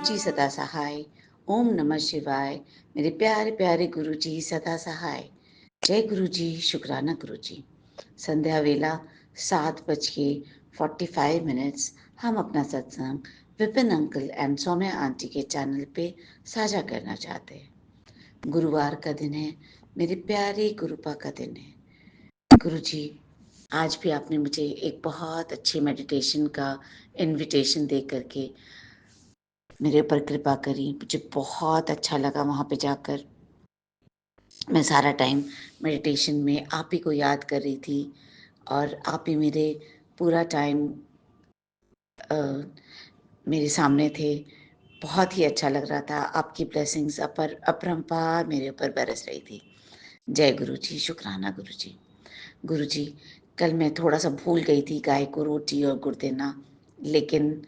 गुरुजी सदा सहाय। ओम नमः शिवाय। मेरे प्यारे प्यारे गुरुजी सदा सहाय। जय गुरुजी, शुक्राना गुरुजी। संध्या वेला 7:45 हम अपना सत्संग Vipin uncle and Saumya aunty के चैनल पे साझा करना चाहते हैं। गुरुवार का दिन है, मेरे प्यारे गुरुपा का दिन है। गुरुजी, आज भी आपने मुझे एक बहुत अच्छी मेडिटेशन का इनविटेशन दे करके मेरे ऊपर कृपा करी। मुझे बहुत अच्छा लगा वहाँ पे जाकर। मैं सारा टाइम मेडिटेशन में आप ही को याद कर रही थी और आप ही मेरे पूरा टाइम मेरे सामने थे। बहुत ही अच्छा लग रहा था। आपकी ब्लेसिंग्स अपरंपार मेरे ऊपर बरस रही थी। जय गुरु जी, शुक्राना गुरु जी। गुरु जी, कल मैं थोड़ा सा भूल गई थी गाय को रोटी और गुड़ देना, लेकिन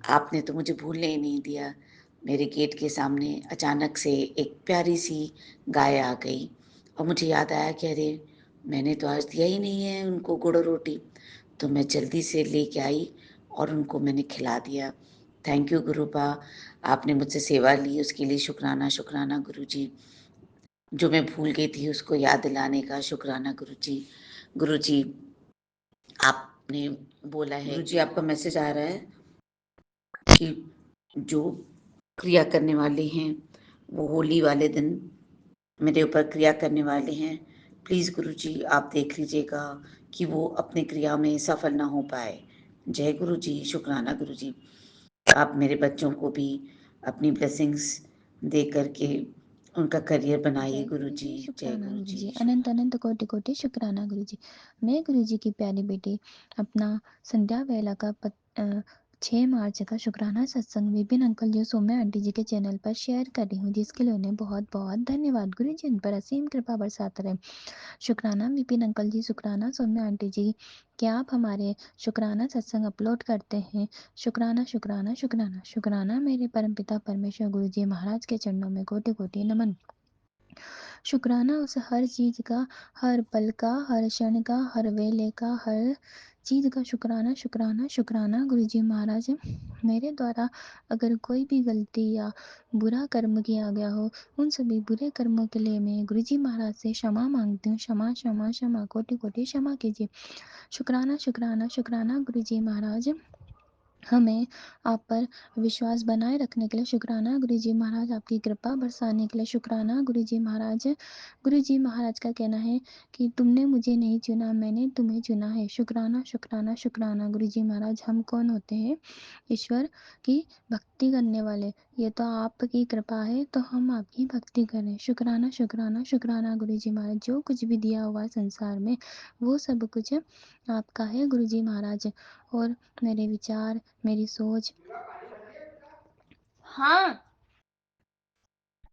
आपने तो मुझे भूलने ही नहीं दिया। मेरे गेट के सामने अचानक से एक प्यारी सी गाय आ गई और मुझे याद आया कि अरे, मैंने तो आज दिया ही नहीं है उनको गुड़ और रोटी। तो मैं जल्दी से लेके आई और उनको मैंने खिला दिया। थैंक यू गुरुपा, आपने मुझसे सेवा ली, उसके लिए शुक्राना शुक्राना गुरु जी। जो मैं भूल गई थी उसको याद दिलाने का शुक्राना गुरु जी। गुरु जी, आपने बोला है, गुरु जी आपका मैसेज आ रहा है कि जो क्रिया करने वाले हैं वो होली वाले दिन मेरे ऊपर क्रिया करने वाले हैं। प्लीज़ गुरु जी आप देख लीजिएगा कि वो अपनी क्रिया में सफल ना हो पाए। जय गुरु जी, शुक्राना गुरु जी। आप मेरे बच्चों को भी अपनी ब्लेसिंग्स दे करके उनका करियर बनाइए जय गुरु गुरु जी। जी, जय शुक्राना गुरु गुरु जी, जी, अनंत शुक्राना। अनंत कोटि कोटि शुक्राना गुरु जी। मैं गुरु जी की प्यारी बेटी अपना संध्या वेला का 6 मार्च का शुक्राना सत्संग विपिन अंकल जी सौम्या आंटी जी के चैनल पर शेयर कर रही हूँ, जिसके लिए उन्हें बहुत बहुत धन्यवाद। गुरु जी उन पर असीम कृपा बरसाते रहे। शुक्राना विपिन अंकल जी, शुक्राना सौम्या आंटी जी, क्या आप हमारे शुक्राना सत्संग अपलोड करते हैं? शुक्राना शुक्राना शुक्राना शुक्राना मेरे परमपिता परमेश्वर गुरु जी महाराज के चरणों में कोटि कोटि नमन। शुक्राना उस हर चीज़ का, हर पल का, हर क्षण का, हर वेले का, हर चीज़ का शुक्राना शुक्राना शुक्राना गुरुजी महाराज। मेरे द्वारा अगर कोई भी गलती या बुरा कर्म किया गया हो, उन सभी बुरे कर्मों के लिए मैं गुरुजी महाराज से क्षमा मांगती हूँ। क्षमा क्षमा क्षमा, कोटि कोटि क्षमा कीजिए। शुक्राना शुक्राना शुक्राना गुरुजी महाराज। हमें आप पर विश्वास बनाए रखने के लिए शुक्राना गुरुजी महाराज। आपकी कृपा बरसाने के लिए शुक्राना गुरुजी महाराज। गुरुजी महाराज का कहना है कि तुमने मुझे नहीं चुना, मैंने तुम्हें चुना है। शुक्राना शुक्राना शुक्राना गुरुजी महाराज। हम कौन होते हैं? ईश्वर की भक्ति करने वाले। ये तो आपकी कृपा है तो हम आपकी भक्ति करें। शुक्राना शुक्राना शुक्राना गुरुजी महाराज। जो कुछ भी दिया हुआ है संसार में, वो सब कुछ आपका है गुरुजी महाराज। और मेरे विचार, मेरी सोच, हाँ,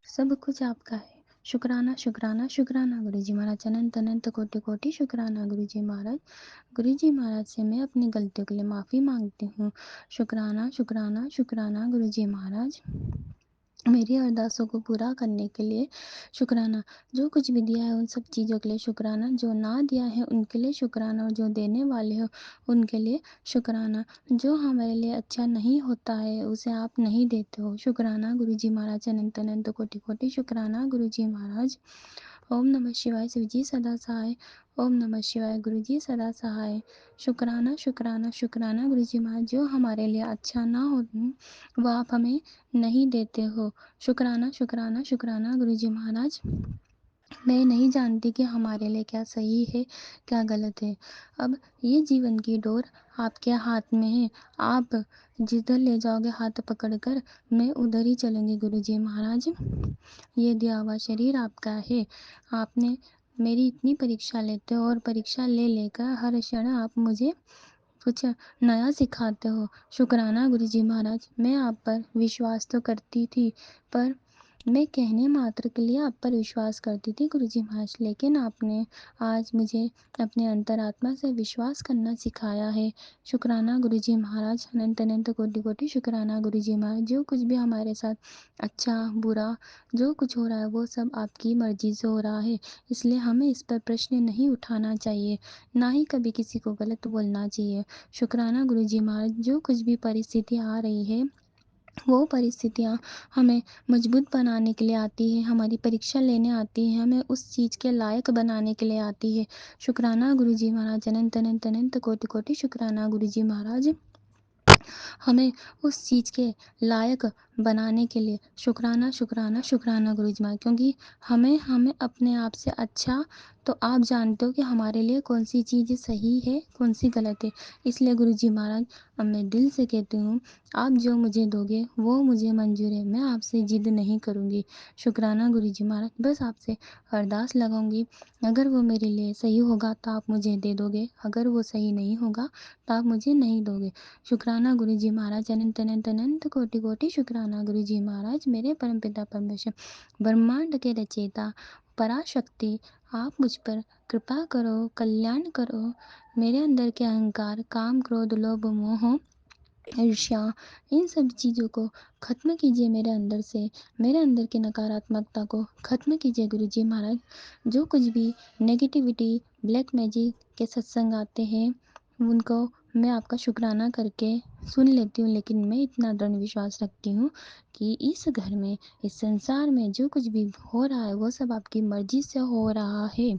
सब कुछ आपका है। शुक्राना शुक्राना शुक्राना गुरुजी महाराज। अनंत अनंत कोटि कोटि शुक्राना गुरुजी महाराज। गुरुजी महाराज से मैं अपनी गलतियों के लिए माफ़ी मांगती हूँ। शुक्राना शुक्राना शुक्राना गुरुजी महाराज। मेरी अरदासों को पूरा करने के लिए शुक्राना। जो कुछ भी दिया है उन सब चीज़ों के लिए शुक्राना। जो ना दिया है उनके लिए शुक्राना, और जो देने वाले हो उनके लिए शुक्राना। जो हमारे लिए अच्छा नहीं होता है उसे आप नहीं देते हो। शुक्राना गुरुजी महाराज। अनंत अनंत कोटि कोटि शुक्राना गुरुजी महाराज। ओम नमः शिवाय। शिवजी सदा सहाय। ओम नमः शिवाय। गुरुजी सदा सहाय। शुक्राना शुक्राना शुक्राना गुरुजी महाराज। जो हमारे लिए अच्छा ना हो वो आप हमें नहीं देते हो। शुक्राना शुक्राना शुक्राना गुरुजी महाराज। मैं नहीं जानती कि हमारे लिए क्या सही है क्या गलत है। अब ये जीवन की डोर आपके हाथ में है। आप जिधर ले जाओगे हाथ पकड़कर, मैं उधर ही चलूँगी गुरुजी महाराज। ये दिया हुआ शरीर आपका है। आपने मेरी इतनी परीक्षा लेते हो और परीक्षा ले लेकर हर क्षण आप मुझे कुछ नया सिखाते हो। शुक्राना गुरुजी महाराज। मैं आप पर विश्वास तो करती थी, पर मैं कहने मात्र के लिए आप पर विश्वास करती थी गुरुजी महाराज, लेकिन आपने आज मुझे अपने अंतरात्मा से विश्वास करना सिखाया है। शुक्राना गुरुजी महाराज। अनंत अनंत कोटि कोटि शुक्राना गुरुजी महाराज। जो कुछ भी हमारे साथ अच्छा बुरा जो कुछ हो रहा है वो सब आपकी मर्जी से हो रहा है, इसलिए हमें इस पर प्रश्न नहीं उठाना चाहिए, ना ही कभी किसी को गलत बोलना चाहिए। शुक्राना गुरुजी महाराज। जो कुछ भी परिस्थिति आ रही है वो परिस्थितियाँ हमें मजबूत बनाने के लिए आती है, हमारी परीक्षा लेने आती है, हमें उस चीज़ के लायक बनाने के लिए आती है। शुक्राना गुरुजी महाराज, अनंत अनंत अनंत कोटि कोटि शुक्राना गुरुजी महाराज। हमें उस चीज़ के लायक बनाने के लिए शुक्राना शुक्राना शुक्राना गुरुजी महाराज, क्योंकि हमें हमें अपने आप से अच्छा तो आप जानते हो कि हमारे लिए कौन सी चीज़ सही है, कौन सी गलत है। इसलिए गुरुजी महाराज, अब मैं दिल से कहती हूँ, आप जो मुझे दोगे वो मुझे मंजूर है, मैं आपसे ज़िद नहीं करूँगी। शुक्राना गुरुजी महाराज, बस आपसे अरदास लगाऊंगी, अगर वो मेरे लिए सही होगा तो आप मुझे दे दोगे, अगर वो सही नहीं होगा तो आप मुझे नहीं दोगे। शुक्राना गुरुजी महाराज, अनंत अनंत अनंत कोटि कोटि शुक्राना गुरुजी महाराज, मेरे परमपिता परमेश्वर, ब्रह्मांड के रचयिता, पराशक्ति, आप मुझ पर कृपा करो, कल्याण करो। मेरे अंदर के अहंकार, काम, क्रोध, लोभ, मोह, ईर्ष्या, इन सब चीज़ों को ख़त्म कीजिए मेरे अंदर से। मेरे अंदर की नकारात्मकता को ख़त्म कीजिए गुरुजी महाराज। जो कुछ भी नेगेटिविटी, ब्लैक मैजिक के सत्संग आते हैं, उनको मैं आपका शुक्राना करके सुन लेती हूँ, लेकिन मैं इतना दृढ़ विश्वास रखती हूँ कि इस घर में, इस संसार में जो कुछ भी हो रहा है वो सब आपकी मर्ज़ी से हो रहा है।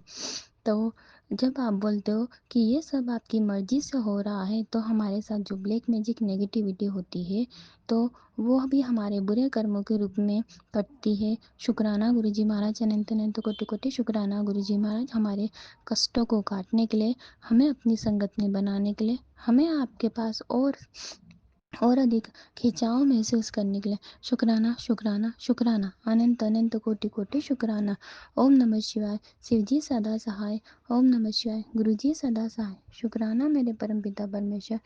तो जब आप बोलते हो कि ये सब आपकी मर्ज़ी से हो रहा है, तो हमारे साथ जो ब्लैक मैजिक नेगेटिविटी होती है, तो वो भी हमारे बुरे कर्मों के रूप में कटती है। शुक्राना गुरुजी महाराज, अनंत अनंत कोटि कोटि शुक्राना गुरुजी महाराज, हमारे कष्टों को काटने के लिए, हमें अपनी संगत में बनाने के लिए, हमें आपके पास और अधिक खिंचाव महसूस करने के लिए शुक्राना शुक्राना शुक्राना, अनंत अनंत कोटि कोटि शुक्राना। ओम नमः शिवाय, शिवजी सदा सहाय। ओम नमः शिवाय, गुरुजी सदा सहाय। शुक्राना मेरे परमपिता परमेश्वर,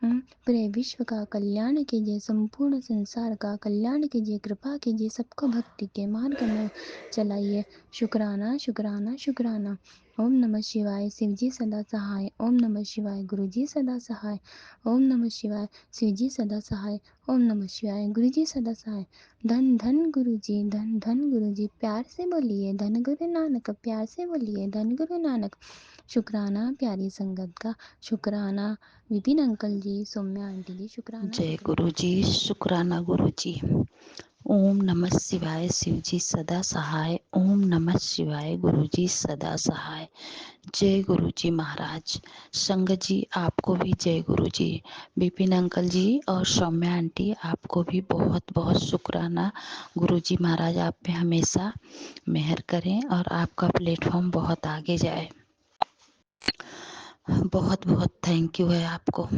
पूरे विश्व का कल्याण कीजिए, संपूर्ण संसार का कल्याण कीजिए, कृपा कीजिए, सबको भक्ति के मार्ग में चलाइए। शुक्राना शुक्राना शुक्राना। ओम नमः शिवाय, शिवजी सदा सहाय। ओम नमः शिवाय, गुरुजी सदा सहाय। ओम नमः शिवाय, शिवजी सदा सहाय। ओम नमः शिवाय, गुरुजी सदा सहाय। धन धन गुरुजी, धन धन गुरुजी, प्यार से बोलिए धन गुरु नानक, प्यार से बोलिए धन गुरु नानक। शुक्राना प्यारी संगत का, शुक्राना विपिन अंकल जी, सौम्या आंटी जी, शुक्राना जय शुक्राना। गुरु जी, शुक्राना गुरु जी। ओम नमः शिवाय, शिव जी सदा सहाय। ओम नमः शिवाय, गुरु जी सदा सहाय। जय गुरु जी महाराज। संगत जी आपको भी जय गुरु जी। विपिन अंकल जी और सौम्या आंटी आपको भी बहुत बहुत शुक्राना। गुरु जी महाराज आप पे हमेशा मेहर करें और आपका प्लेटफॉर्म बहुत आगे जाए। बहुत बहुत थैंक यू है आपको।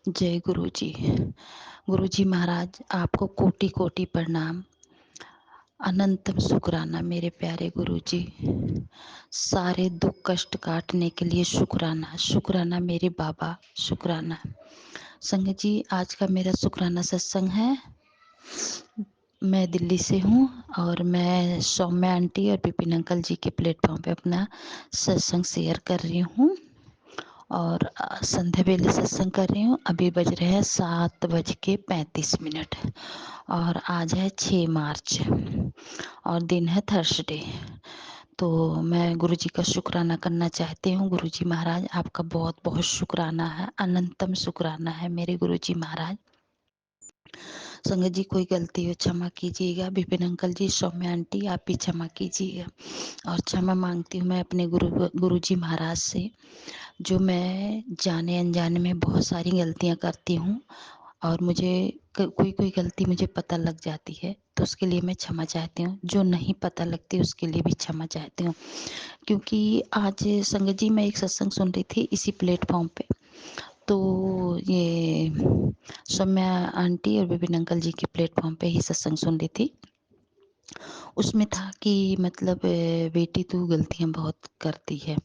जय गुरु जी। गुरु जी महाराज आपको कोटि कोटि प्रणाम, अनंतम शुक्राना मेरे प्यारे गुरु जी। सारे दुख कष्ट काटने के लिए शुक्राना, शुक्राना मेरे बाबा, शुक्राना। संगत जी आज का मेरा शुक्राना सत्संग है। मैं दिल्ली से हूँ और मैं सौम्या आंटी और विपिन अंकल जी के प्लेटफॉर्म पे अपना सत्संग शेयर कर रही हूँ और संध्या वेले सत्संग कर रही हूँ। अभी बज रहे हैं 7:35 और आज है 6 मार्च और दिन है थर्सडे। तो मैं गुरुजी का शुक्राना करना चाहती हूँ। गुरुजी महाराज आपका बहुत बहुत शुक्राना है, अनंतम शुक्राना है मेरे गुरुजी महाराज। संगत जी कोई गलती हो क्षमा कीजिएगा। विपिन अंकल जी, सौम्या आंटी आप भी क्षमा कीजिएगा और क्षमा मांगती हूँ मैं अपने गुरुजी महाराज से, जो मैं जाने अनजाने में बहुत सारी गलतियाँ करती हूँ और मुझे कोई कोई गलती मुझे पता लग जाती है तो उसके लिए मैं क्षमा चाहती हूँ। जो नहीं पता लगती उसके लिए भी क्षमा चाहती हूँ। क्योंकि आज संगत जी मैं एक सत्संग सुन रही थी इसी प्लेटफॉर्म पे, तो ये सौम्या आंटी और विपिन अंकल जी के प्लेटफॉर्म पे ही सत्संग सुन रही थी। उसमें था कि मतलब बेटी तू गलतियाँ बहुत करती है।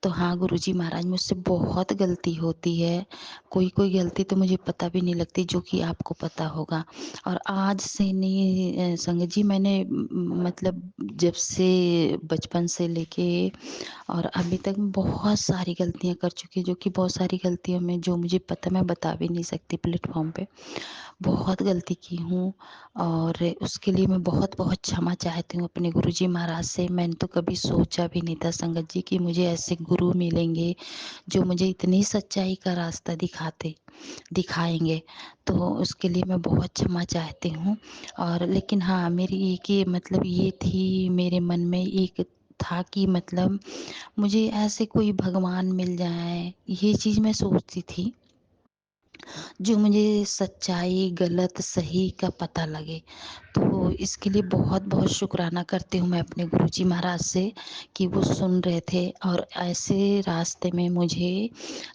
तो हाँ गुरुजी महाराज मुझसे बहुत गलती होती है। कोई कोई गलती तो मुझे पता भी नहीं लगती जो कि आपको पता होगा। और आज से नहीं संगत जी, मैंने मतलब जब से बचपन से लेके और अभी तक बहुत सारी गलतियाँ कर चुकी हूँ, जो कि बहुत सारी गलतियों में जो मुझे पता मैं बता भी नहीं सकती प्लेटफॉर्म पे। बहुत गलती की हूँ और उसके लिए मैं बहुत-बहुत क्षमा चाहती हूँ अपने गुरुजी महाराज से। मैंने तो कभी सोचा भी नहीं था संगत जी कि मुझे ऐसे गुरु मिलेंगे, जो मुझे इतनी सच्चाई का रास्ता दिखाएँगे। तो उसके लिए मैं बहुत क्षमा चाहती हूँ। और लेकिन हाँ, मेरी एक ये मतलब ये थी मेरे मन में एक था कि मतलब मुझे ऐसे कोई भगवान मिल जाएँ, ये चीज़ मैं सोचती थी। जो मुझे सच्चाई, गलत, सही का पता लगे। तो इसके लिए बहुत-बहुत शुकराना करती हूँ मैं अपने गुरुजी महाराज से कि वो सुन रहे थे और ऐसे रास्ते में मुझे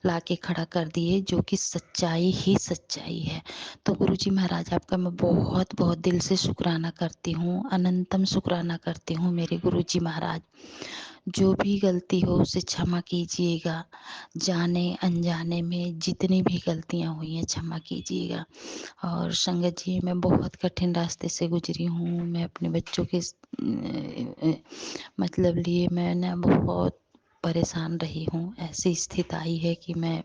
लाके खड़ा कर दिए जो कि सच्चाई ही सच्चाई है। तो गुरुजी महाराज आपका मैं बहुत-बहुत दिल से शुकराना करती हूँ, अनंतम शुकराना करती हूँ मेरे गुरुजी महाराज। जो भी गलती हो उसे क्षमा कीजिएगा। जाने-अनजाने में जितनी भी गलतियाँ हुई हैं क्षमा कीजिएगा। और संगत जी मैं बहुत कठिन रास्ते से गुज़री हूँ। मैं अपने बच्चों के मतलब लिए मैं ना बहुत परेशान रही हूँ। ऐसी स्थिति आई है कि मैं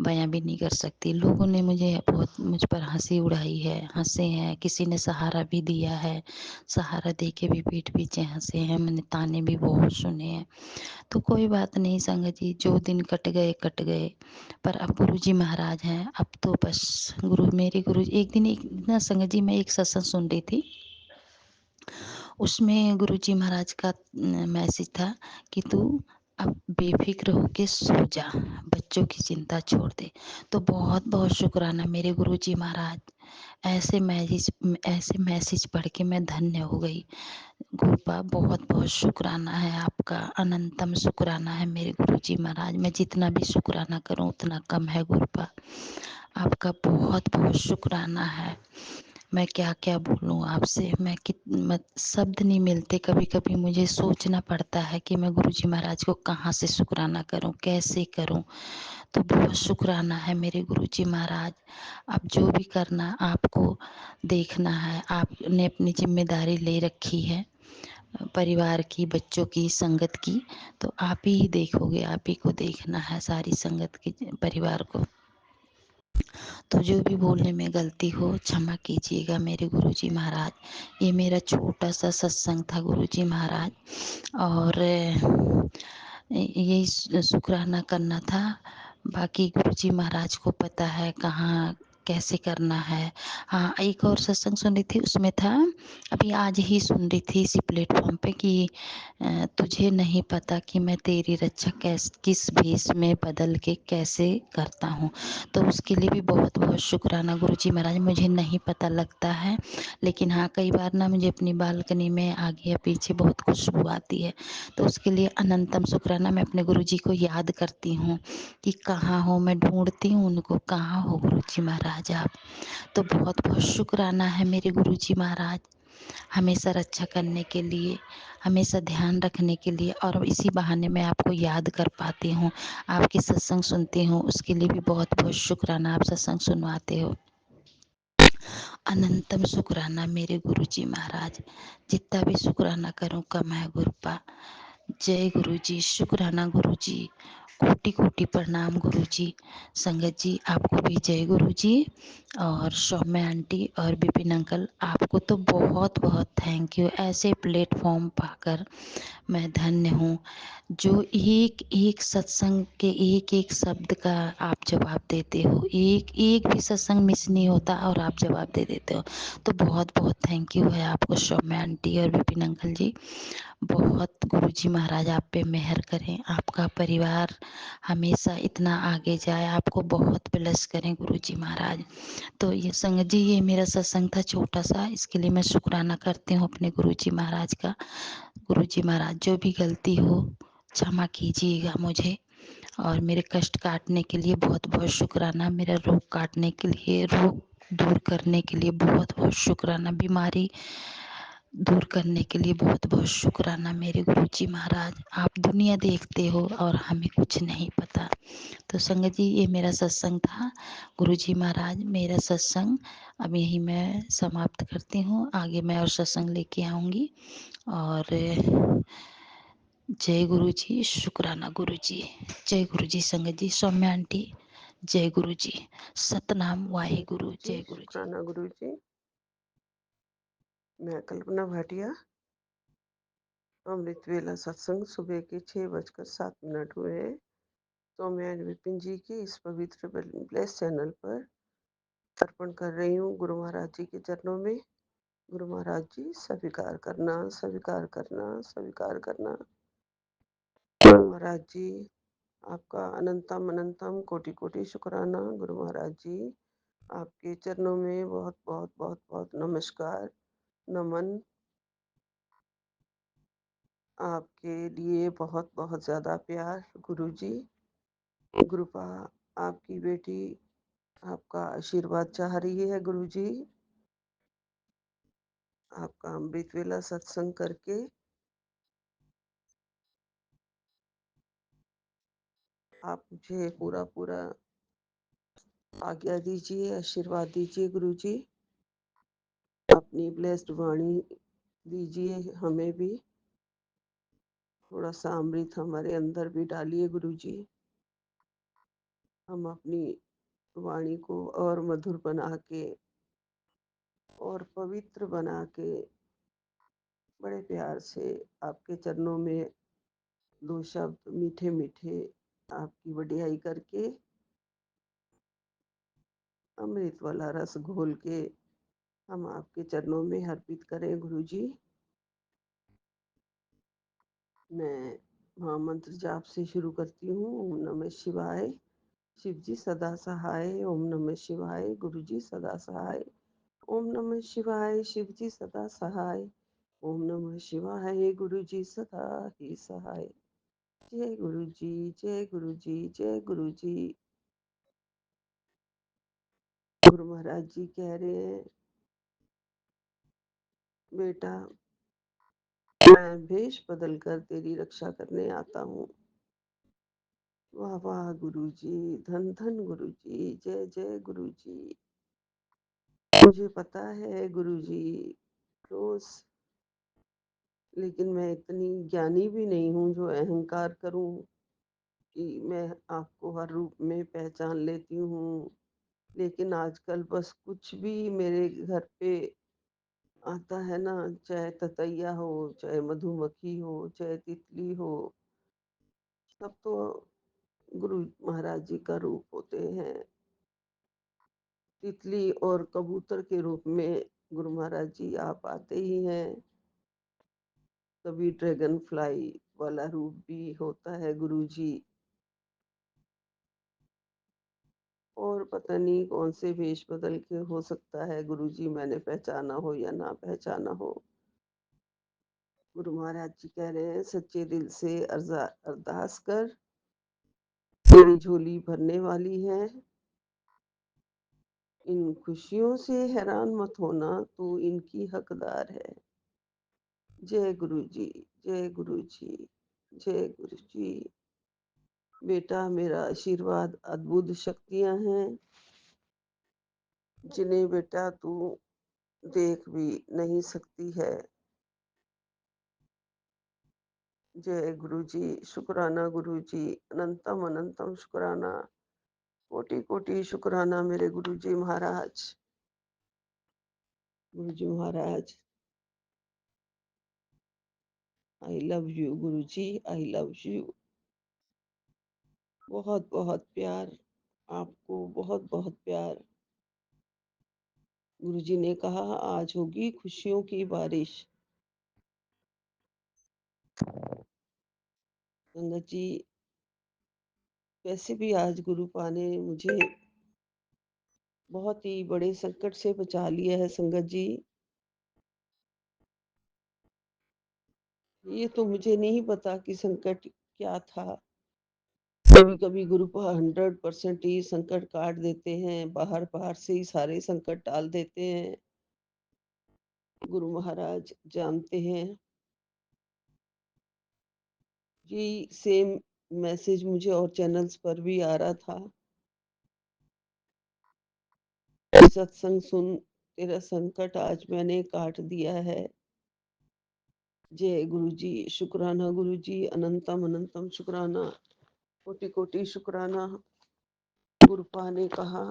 बयाँ भी नहीं कर सकती। लोगों ने बहुत मुझ पर हँसी उड़ाई है, हँसे हैं, किसी ने सहारा भी दिया है। सहारा दे के भी पीठ पीछे हँसे हैं, मैंने ताने भी बहुत सुने हैं। तो कोई बात नहीं संगत जी, जो दिन कट गए, कट गए। पर अब गुरुजी महाराज हैं, अब तो बस मेरे गुरु एक दिन एक ना संगत जी मैं एक सत्संग सुन रही थी। उसमें गुरुजी महाराज का मैसेज था कि तू अब बेफ़िक्र होके सो जा, बच्चों की चिंता छोड़ दे। तो बहुत-बहुत शुकराना मेरे गुरुजी महाराज, ऐसे मैसेज पढ़ के मैं धन्य हो गई। गुरुपा बहुत-बहुत शुकराना है आपका, अनंतम शुकराना है मेरे गुरुजी महाराज। मैं जितना भी शुकराना करूँ उतना कम है गुरुपा। आपका बहुत-बहुत शुकराना है। मैं क्या-क्या बोलूँ आपसे, शब्द नहीं मिलते। कभी-कभी मुझे सोचना पड़ता है कि मैं गुरुजी महाराज को कहाँ से शुकराना करूँ, कैसे करूँ? तो बहुत शुकराना है मेरे गुरुजी महाराज। अब जो भी करना आपको देखना है, आपने अपनी ज़िम्मेदारी ले रखी है परिवार की, बच्चों की, संगत की, तो आप ही देखोगे, आप ही को देखना है सारी संगत की परिवार को। तो जो भी बोलने में गलती हो क्षमा कीजिएगा मेरे गुरुजी महाराज। ये मेरा छोटा-सा सत्संग था गुरुजी महाराज और यही शुकराना करना था। बाकी गुरुजी महाराज को पता है कहाँ कैसे करना है। हाँ, एक और सत्संग सुन रही थी उसमें था, अभी आज ही सुन रही थी इसी प्लेटफ़ॉर्म पे कि तुझे नहीं पता कि मैं तेरी रक्षा किस भेष में बदल के कैसे करता हूँ। तो उसके लिए भी बहुत-बहुत शुकराना गुरुजी महाराज। मुझे नहीं पता लगता है, लेकिन हाँ, कई बार ना मुझे अपनी बालकनी में आगे या पीछे बहुत खुशबू आती है, तो उसके लिए अनंतम शुकराना। मैं अपने गुरुजी को याद करती हूँ कि कहाँ हो, मैं ढूँढती हूँ उनको, कहाँ हो गुरुजी महाराज आप? तो बहुत-बहुत शुकराना है मेरे गुरुजी महाराज, हमेशा रक्षा करने के लिए, हमेशा ध्यान रखने के लिए और इसी बहाने मैं आपको याद कर पाती हूँ। आपके सत्संग सुनती हूँ, उसके लिए भी बहुत-बहुत शुकराना, आप सत्संग सुनवाते हो। अनंतम शुकराना मेरे गुरुजी महाराज, जितना भी शुकराना करूँ कम है गुरुपा। जय गुरुजी, शुकराना गुरुजी, कोटि-कोटि प्रणाम गुरुजी। संगत जी आपको भी जय गुरुजी और सौम्या आंटी और विपिन अंकल आपको तो बहुत-बहुत थैंक यू। ऐसे प्लेटफ़ॉर्म पाकर मैं धन्य हूँ, जो एक-एक सत्संग के एक-एक शब्द का आप जवाब देते हो। एक-एक भी सत्संग मिस नहीं होता और आप जवाब दे देते हो। तो बहुत-बहुत थैंक यू है आपको सौम्या आंटी और विपिन अंकल जी। बहुत गुरुजी महाराज आप पे मेहर करें, आपका परिवार हमेशा इतना आगे जाए, आपको बहुत ब्लेस करें गुरुजी महाराज। तो ये संगत जी ये मेरा सत्संग था छोटा-सा, इसके लिए मैं शुकराना करती हूँ अपने गुरुजी महाराज का। गुरुजी महाराज जो भी गलती हो क्षमा कीजिएगा मुझे और मेरे कष्ट काटने के लिए बहुत-बहुत शुकराना, मेरा रोग काटने के लिए, रोग दूर करने के लिए बहुत-बहुत शुकराना, बीमारी दूर करने के लिए बहुत-बहुत शुकराना मेरे गुरुजी महाराज। आप दुनिया देखते हो और हमें कुछ नहीं पता। तो संगत जी ये मेरा सत्संग था। गुरुजी महाराज मेरा सत्संग अब यहीं मैं समाप्त करती हूँ। आगे मैं और सत्संग लेके आऊँगी और जय गुरुजी, शुकराना गुरुजी। जय गुरुजी संगत जी, सौम्या आंटी जय गुरु जी। सतनाम वाहे गुरु। जी, जय गुरु जी। शुक्राना गुरु जी। मैं कल्पना भाटिया। अमृत वेला सत्संग सुबह के 6:07 हुए हैं। तो मैं विपिन जी के इस पवित्र ब्लेस चैनल पर अर्पण कर रही हूँ गुरु महाराज जी के चरणों में। गुरु महाराज जी स्वीकार करना, स्वीकार करना, स्वीकार करना। गुरु महाराज जी आपका अनंतम अनंतम कोटि कोटि शुक्राना। गुरु महाराज जी आपके चरणों में बहुत बहुत बहुत बहुत नमस्कार, नमन। आपके लिए बहुत बहुत ज़्यादा प्यार गुरु जी। गुरुपा आपकी बेटी आपका आशीर्वाद चाह रही है गुरु जी। आपका अमृत वेला सत्संग करके आप मुझे पूरा पूरा आज्ञा दीजिए, आशीर्वाद दीजिए गुरु जी। अपनी ब्लेस्ड वाणी दीजिए हमें भी। थोड़ा सा अमृत हमारे अंदर भी डालिए गुरु जी। हम अपनी वाणी को और मधुर बना के और पवित्र बना के बड़े प्यार से आपके चरणों में 2 शब्द मीठे मीठे आपकी वडियाई करके अमृत वाला रस घोल के हम आपके चरणों में अर्पित करें गुरु जी। मैं महामंत्र जाप से शुरू करती हूँ। ओम नमः शिवाय, शिव जी सदा सहाय। ओम नमः शिवाय, गुरु जी सदा सहाय। ओम नमः शिवाय, शिव जी सदा सहाय। ओम नमः शिवाय, गुरु जी सदा ही सहाय। जय गुरु जी, जय गुरु जी, जय गुरु जी। गुरु महाराज जी कह रहे हैं, बेटा मैं भेष बदल कर तेरी रक्षा करने आता हूँ। वाह वाह गुरु जी, धन धन गुरु जी, जय जय गुरु जी। मुझे पता है गुरु जी रोज, लेकिन मैं इतनी ज्ञानी भी नहीं हूँ जो अहंकार करूं कि मैं आपको हर रूप में पहचान लेती हूँ। लेकिन आजकल बस कुछ भी मेरे घर पे आता है ना, चाहे ततैया हो, चाहे मधुमक्खी हो, चाहे तितली हो, सब तो गुरु महाराज जी का रूप होते हैं। तितली और कबूतर के रूप में गुरु महाराज जी आप आते ही हैं। कभी ड्रैगन फ्लाई वाला रूप भी होता है गुरु जी। और पता नहीं कौन से वेश बदल के हो सकता है गुरु जी, मैंने पहचाना हो या ना पहचाना हो। गुरु महाराज जी कह रहे हैं सच्चे दिल से अरदास कर, तेरी झोली भरने वाली है। इन खुशियों से हैरान मत होना, तू इनकी हकदार है। जय गुरु जी, जय गुरु जी, जय गुरु जी। बेटा मेरा आशीर्वाद अद्भुत शक्तियां हैं जिन्हें बेटा तू देख भी नहीं सकती है। जय गुरु जी, शुक्राना गुरु जी, अनंतम अनंतम शुक्राना, कोटि कोटि शुक्राना मेरे गुरु जी महाराज। गुरु जी महाराज, आई love you Guru ji, I love you. बहुत बहुत प्यार आपको, बहुत बहुत प्यार। गुरु जी ने कहा आज होगी खुशियों की बारिश। संगत जी, वैसे भी आज गुरु पा ने मुझे बहुत ही बड़े संकट से बचा लिया है संगत जी। ये तो मुझे नहीं पता कि संकट क्या था। कभी कभी गुरु 100% ही संकट काट देते हैं, बाहर बाहर से ही सारे संकट टाल देते हैं। गुरु महाराज जानते हैं। ये सेम मैसेज मुझे और चैनल्स पर भी आ रहा था। सत्संग सुन, तेरा संकट आज मैंने काट दिया है। जय गुरु जी, शुक्राना गुरु जी, अनंतम अनंतम शुक्राना, कोटि कोटि शुक्राना। गुरुपा ने कहा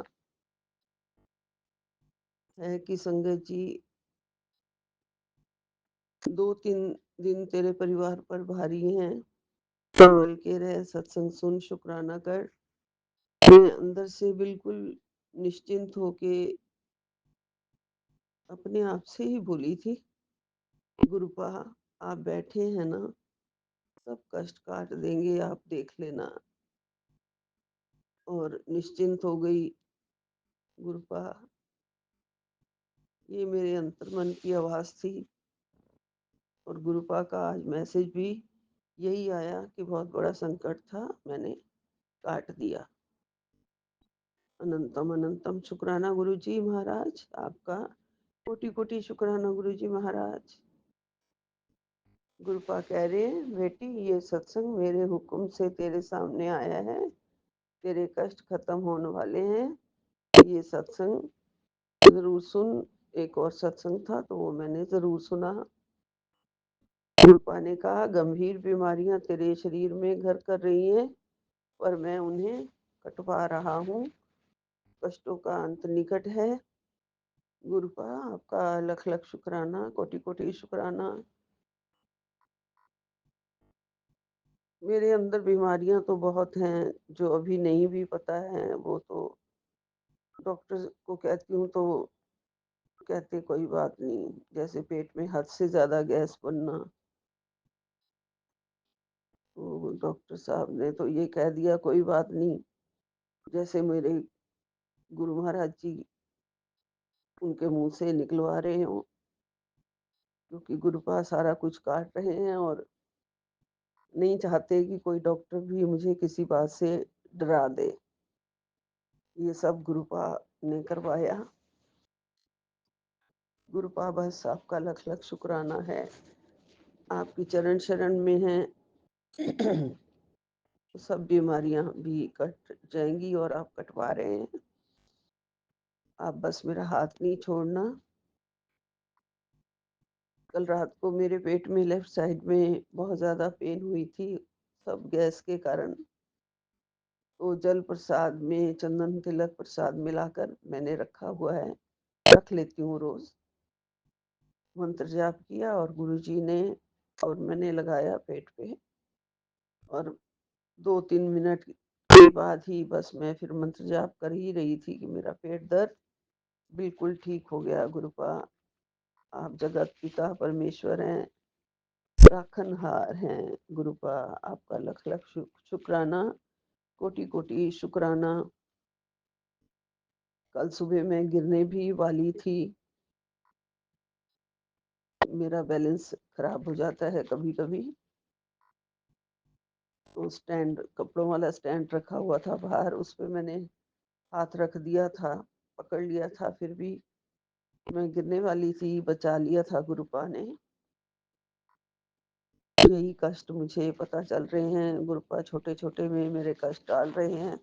है कि संगत जी 2-3 दिन तेरे परिवार पर भारी हैं, संभल के रह, सत्संग सुन, शुक्राना कर। मैं अंदर से बिल्कुल निश्चिंत होके अपने आप से ही बोली थी, गुरुपा आप बैठे हैं ना, सब कष्ट काट देंगे, आप देख लेना। और निश्चिंत हो गई। गुरुपा ये मेरे अंतर्मन की आवाज थी। और गुरुपा का आज मैसेज भी यही आया कि बहुत बड़ा संकट था, मैंने काट दिया। अनंतम अनंतम शुक्राना गुरु जी महाराज, आपका कोटि कोटि शुक्राना गुरु जी महाराज। गुरुपा कह रहे हैं, बेटी ये सत्संग मेरे हुक्म से तेरे सामने आया है, तेरे कष्ट खत्म होने वाले हैं, ये सत्संग जरूर सुन। एक और सत्संग था तो वो मैंने जरूर सुना। गुरुपा ने कहा, गंभीर बीमारियां तेरे शरीर में घर कर रही हैं, पर मैं उन्हें कटवा रहा हूँ, कष्टों का अंत निकट है। गुरुपा आपका लख लख शुक्राना, कोटि कोटि शुक्राना। मेरे अंदर बीमारियां तो बहुत हैं, जो अभी नहीं भी पता है वो तो डॉक्टर को कहती हूँ तो कहते कोई बात नहीं, जैसे पेट में हद से ज्यादा गैस बनना। तो डॉक्टर साहब ने तो ये कह दिया कोई बात नहीं, जैसे मेरे गुरु महाराज जी उनके मुंह से निकलवा रहे हो, क्योंकि गुरुपा सारा कुछ काट रहे हैं और नहीं चाहते कि कोई डॉक्टर भी मुझे किसी बात से डरा दे। ये सब गुरुपा ने करवाया। गुरुपा बस आपका लख लख शुक्राना है, आपकी चरण शरण में है। सब बीमारियां भी कट जाएंगी और आप कटवा रहे हैं। आप बस मेरा हाथ नहीं छोड़ना। कल रात को मेरे पेट में लेफ्ट साइड में बहुत ज्यादा पेन हुई थी, सब गैस के कारण। तो जल प्रसाद में चंदन तिलक प्रसाद मिलाकर मैंने रखा हुआ है, रख लेती हूँ रोज। मंत्र जाप किया और गुरुजी ने और मैंने लगाया पेट पे, और 2-3 मिनट के बाद ही बस मैं फिर मंत्र जाप कर ही रही थी कि मेरा पेट दर्द बिल्कुल ठीक हो गया। गुरुपा आप जगत पिता परमेश्वर हैं, राखनहार हैं। गुरुपा आपका लख लख शुक्राना, कोटि कोटि शुक्राना। कल सुबह मैं गिरने भी वाली थी, मेरा बैलेंस खराब हो जाता है कभी कभी। तो स्टैंड, कपड़ों वाला स्टैंड रखा हुआ था बाहर, उस पे मैंने हाथ रख दिया था, पकड़ लिया था, फिर भी मैं गिरने वाली थी, बचा लिया था गुरुपा ने। यही कष्ट मुझे पता चल रहे हैं, गुरुपा छोटे छोटे में मेरे कष्ट डाल रहे हैं।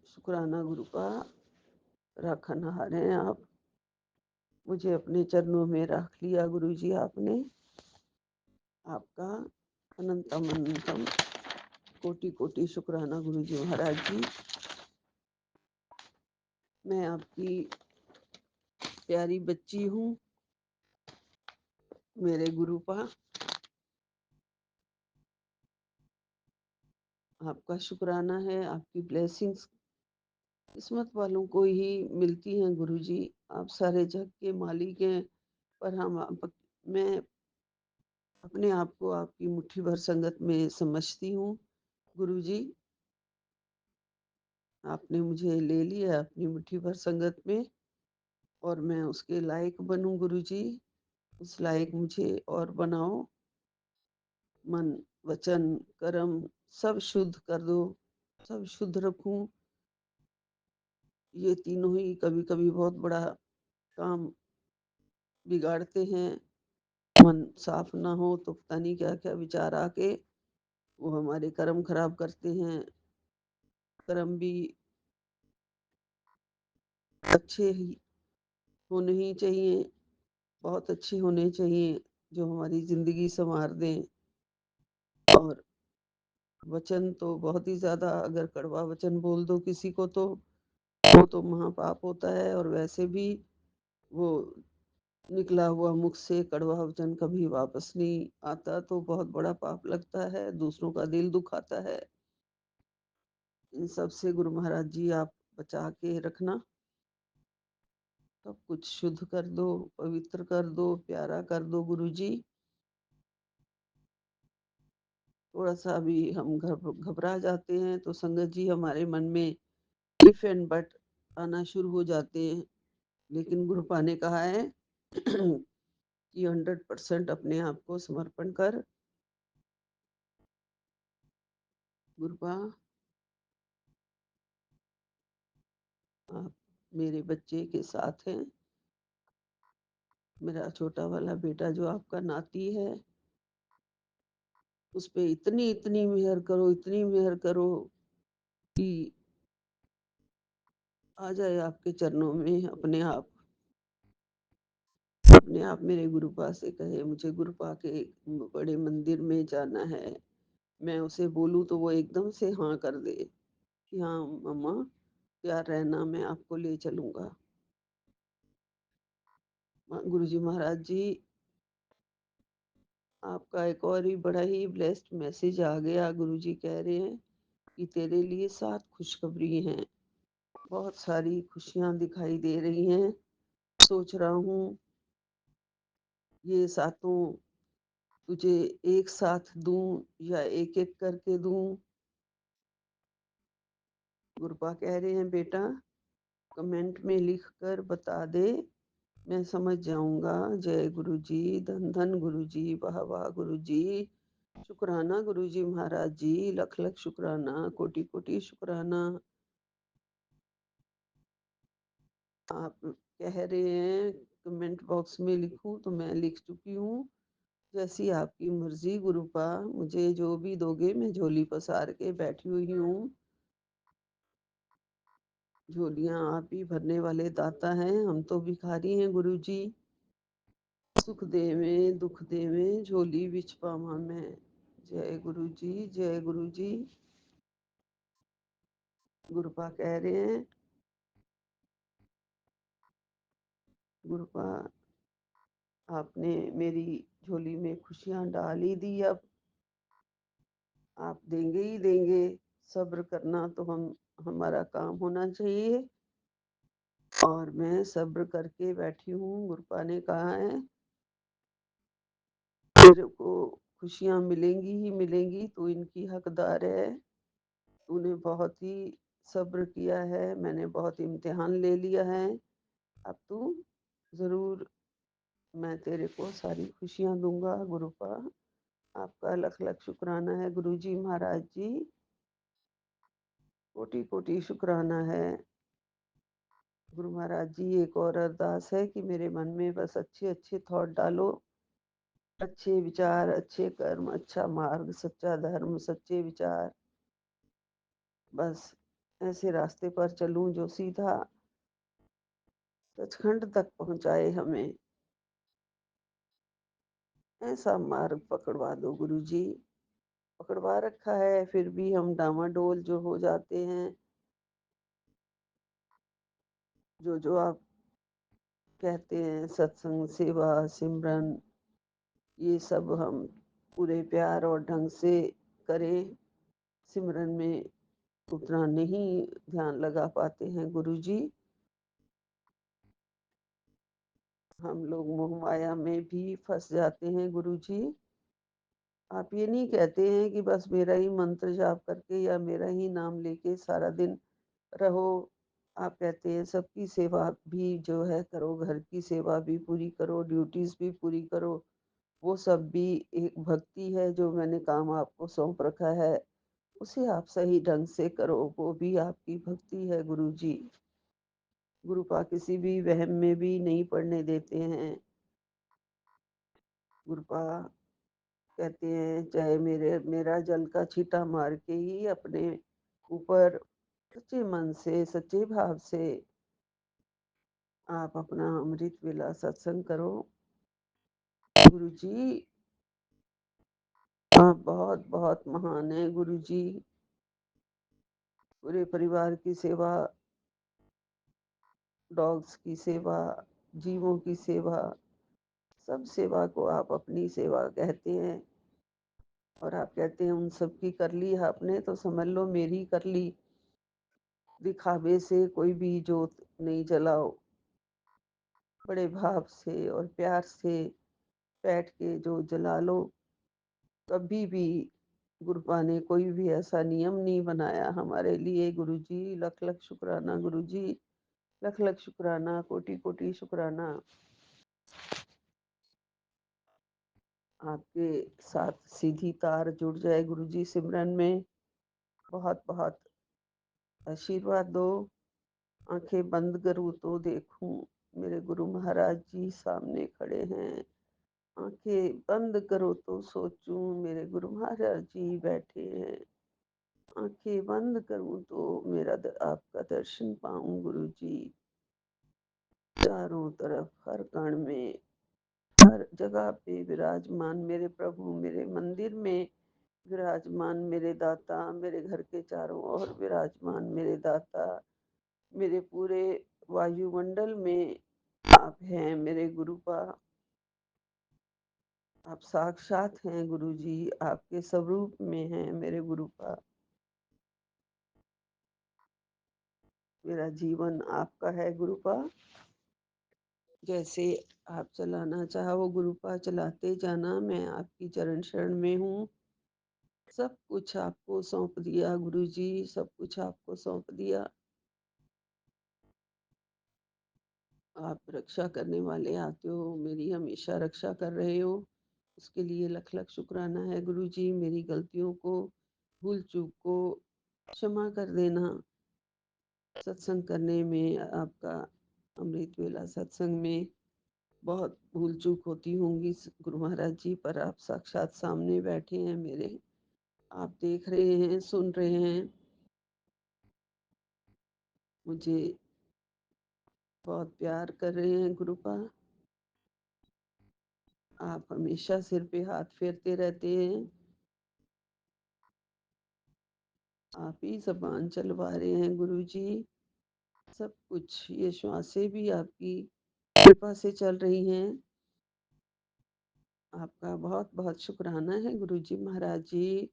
शुक्राना गुरुपा, राखनहार हैं आप, मुझे अपने चरणों में रख लिया गुरुजी आपने। आपका अनंतम अनंतम कोटि कोटि शुक्राना गुरुजी महाराज जी। मैं आपकी प्यारी बच्ची हूँ, मेरे गुरुपा। आपका शुक्राना है, आपकी ब्लेसिंग्स किस्मत वालों को ही मिलती हैं गुरुजी। आप सारे जग के मालिक हैं, पर मैं अपने आप को आपकी मुट्ठी भर संगत में समझती हूँ गुरुजी। आपने मुझे ले लिया अपनी मुट्ठी भर संगत में, और मैं उसके लायक बनूं गुरुजी। उस लायक मुझे और बनाओ। मन वचन कर्म सब शुद्ध कर दो, सब शुद्ध रखूं। ये तीनों ही कभी कभी बहुत बड़ा काम बिगाड़ते हैं। मन साफ ना हो तो पता नहीं क्या क्या विचार आके वो हमारे कर्म खराब करते हैं। कर्म भी अच्छे ही होने ही चाहिए, बहुत अच्छे होने चाहिए, जो हमारी जिंदगी संवार दें। और वचन तो बहुत ही ज़्यादा, अगर कड़वा वचन बोल दो किसी को तो वो तो महापाप होता है, और वैसे भी वो निकला हुआ मुख से कड़वा वचन कभी वापस नहीं आता, तो बहुत बड़ा पाप लगता है, दूसरों का दिल दुखाता है। इन सब से गुरु महाराज जी आप बचा के रखना, सब कुछ शुद्ध कर दो, पवित्र कर दो, प्यारा कर दो गुरु जी। थोड़ा सा भी हम घबरा जाते हैं तो संगत जी हमारे मन में इफ एंड बट आना शुरू हो जाते हैं, लेकिन गुरु पा ने कहा है कि 100% अपने आप को समर्पण कर। गुरुपा, आप मेरे बच्चे के साथ हैं। मेरा छोटा वाला बेटा जो आपका नाती है, उस पे इतनी इतनी मेहर करो, इतनी मेहर करो कि आ जाए आपके चरणों में अपने आप। अपने आप मेरे गुरुपा से कहे मुझे गुरुपा के बड़े मंदिर में जाना है। मैं उसे बोलूं तो वो एकदम से हाँ कर दे कि हाँ मम्मा, प्यार रहना, मैं आपको ले चलूंगा। गुरुजी महाराज जी, आपका एक और ही बड़ा ही ब्लेस्ड मैसेज आ गया। गुरुजी कह रहे हैं कि तेरे लिए 7 खुशखबरी हैं। बहुत सारी खुशियां दिखाई दे रही हैं। सोच रहा हूँ ये सातों तुझे एक साथ दूं या एक एक करके दूं। गुरुपा कह रहे हैं बेटा कमेंट में लिख कर बता दे, मैं समझ जाऊंगा। जय गुरु जी, धन धन गुरु जी, वाह वाह गुरु जी, शुक्राना गुरु जी महाराज जी, लख लख शुक्राना, कोटि कोटि शुक्राना। आप कह रहे हैं कमेंट बॉक्स में लिखूं तो मैं लिख चुकी हूँ। जैसी आपकी मर्जी गुरुपा, मुझे जो भी दोगे मैं झोली पसार के बैठी हुई हूँ। झोलियां आप ही भरने वाले दाता हैं, हम तो भिखारी हैं गुरु जी। सुख देवे दुख देवे झोली बिच पावा मैं। जय गुरु जी, जय गुरु जी। गुरुपा कह रहे हैं गुरुपा आपने मेरी झोली में खुशियां डाल ही दी, अब आप देंगे ही देंगे। सब्र करना तो हमारा काम होना चाहिए, और मैं सब्र करके बैठी हूँ। गुरुपा ने कहा है तेरे को खुशियां मिलेंगी ही मिलेंगी, तू इनकी हकदार है। तूने बहुत ही सब्र किया है, मैंने बहुत इम्तिहान ले लिया है। अब तू जरूर, मैं तेरे को सारी खुशियां दूंगा। गुरुपा आपका लख लख शुक्राना है गुरु जी महाराज जी, कोटि कोटि शुक्राना है। गुरु महाराज जी एक और अरदास है कि मेरे मन में बस अच्छे अच्छे थॉट डालो, अच्छे विचार, अच्छे कर्म, अच्छा मार्ग, सच्चा धर्म, सच्चे विचार, बस ऐसे रास्ते पर चलूं जो सीधा सचखंड तक पहुंचाए हमें। ऐसा मार्ग पकड़वा दो गुरु जी। पकड़वा रखा है फिर भी हम डामाडोल जो हो जाते हैं। जो आप कहते हैं सत्संग, सेवा, सिमरन, ये सब हम पूरे प्यार और ढंग से करें। सिमरन में उतना नहीं ध्यान लगा पाते हैं गुरु जी। हम लोग मोह माया में भी फंस जाते हैं गुरु जी। आप ये नहीं कहते हैं कि बस मेरा ही मंत्र जाप करके या मेरा ही नाम लेके सारा दिन रहो। आप कहते हैं सबकी सेवा भी जो है करो, घर की सेवा भी पूरी करो, ड्यूटीज भी पूरी करो। वो सब भी एक भक्ति है, जो मैंने काम आपको सौंप रखा है उसे आप सही ढंग से करो, वो भी आपकी भक्ति है गुरु जी। गुरुपा किसी भी वहम में भी नहीं पड़ने देते हैं। गुरुपा कहते हैं चाहे मेरा जल का छींटा मार के ही अपने ऊपर सच्चे मन से, सच्चे भाव से आप अपना अमृत वेला सत्संग करो। गुरु जी आप बहुत बहुत महान हैं गुरुजी। पूरे परिवार की सेवा, डॉग्स की सेवा, जीवों की सेवा, सब सेवा को आप अपनी सेवा कहते हैं। और आप कहते हैं उन सब की कर ली आपने तो समझ लो मेरी कर ली। दिखावे से कोई भी जोत नहीं जलाओ, बड़े भाव से और प्यार से बैठ के जो जला लो। कभी भी गुरुपा ने कोई भी ऐसा नियम नहीं बनाया हमारे लिए गुरुजी। लख लख शुक्राना गुरुजी, लख लख शुक्राना, कोटि कोटि शुक्राना। आपके साथ सीधी तार जुड़ जाए गुरुजी सिमरन में। बहुत बहुत आशीर्वाद दो। आंखें बंद करूँ तो देखूं मेरे गुरु महाराज जी सामने खड़े हैं। आंखें बंद करो तो सोचूं मेरे गुरु महाराज जी बैठे हैं। आंखें बंद करूं तो आपका दर्शन पाऊं गुरु जी। चारों तरफ हर कण में, हर जगह पे विराजमान मेरे प्रभु, मेरे मंदिर में विराजमान मेरे दाता, मेरे घर के चारों ओर विराजमान मेरे दाता, मेरे पूरे वायुमंडल में आप हैं मेरे गुरुपा। आप साक्षात हैं गुरुजी, आपके स्वरूप में हैं मेरे गुरुपा। मेरा जीवन आपका है गुरुपा। जैसे आप चलाना चाहो गुरुपा चलाते जाना। मैं आपकी चरण शरण में हूँ। सब कुछ आपको सौंप दिया गुरुजी, सब कुछ आपको सौंप दिया। आप रक्षा करने वाले आते हो, मेरी हमेशा रक्षा कर रहे हो। उसके लिए लख लख शुक्राना है गुरुजी। मेरी गलतियों को, भूल चूक को क्षमा कर देना। सत्संग करने में आपका अमृत वेला सत्संग में बहुत भूल चूक होती होंगी गुरु महाराज जी, पर आप साक्षात सामने बैठे हैं मेरे। आप देख रहे हैं, सुन रहे हैं। मुझे बहुत प्यार कर रहे हैं गुरुपा। आप हमेशा सिर पे हाथ फेरते रहते हैं। आप ही ज़बान चलवा रहे हैं गुरुजी। सब कुछ ये श्वासें भी आपकी कृपा से चल रही हैं। आपका बहुत बहुत शुक्राना है गुरुजी महाराज जी।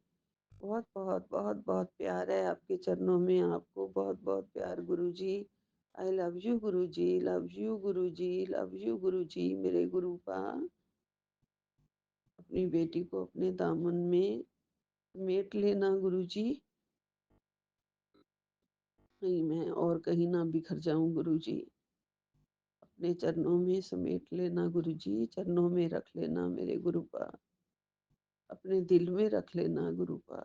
बहुत बहुत बहुत बहुत प्यार है आपके चरणों में। आपको बहुत बहुत प्यार Guruji. I love you Guruji, love you Guruji, love you Guruji. मेरे गुरुपा अपनी बेटी को अपने दामन में समेट लेना गुरुजी। नहीं मैं और कहीं ना बिखर जाऊं गुरुजी। अपने चरणों में समेट लेना गुरुजी, चरणों में रख लेना मेरे गुरुपा। अपने दिल में रख लेना गुरुपा।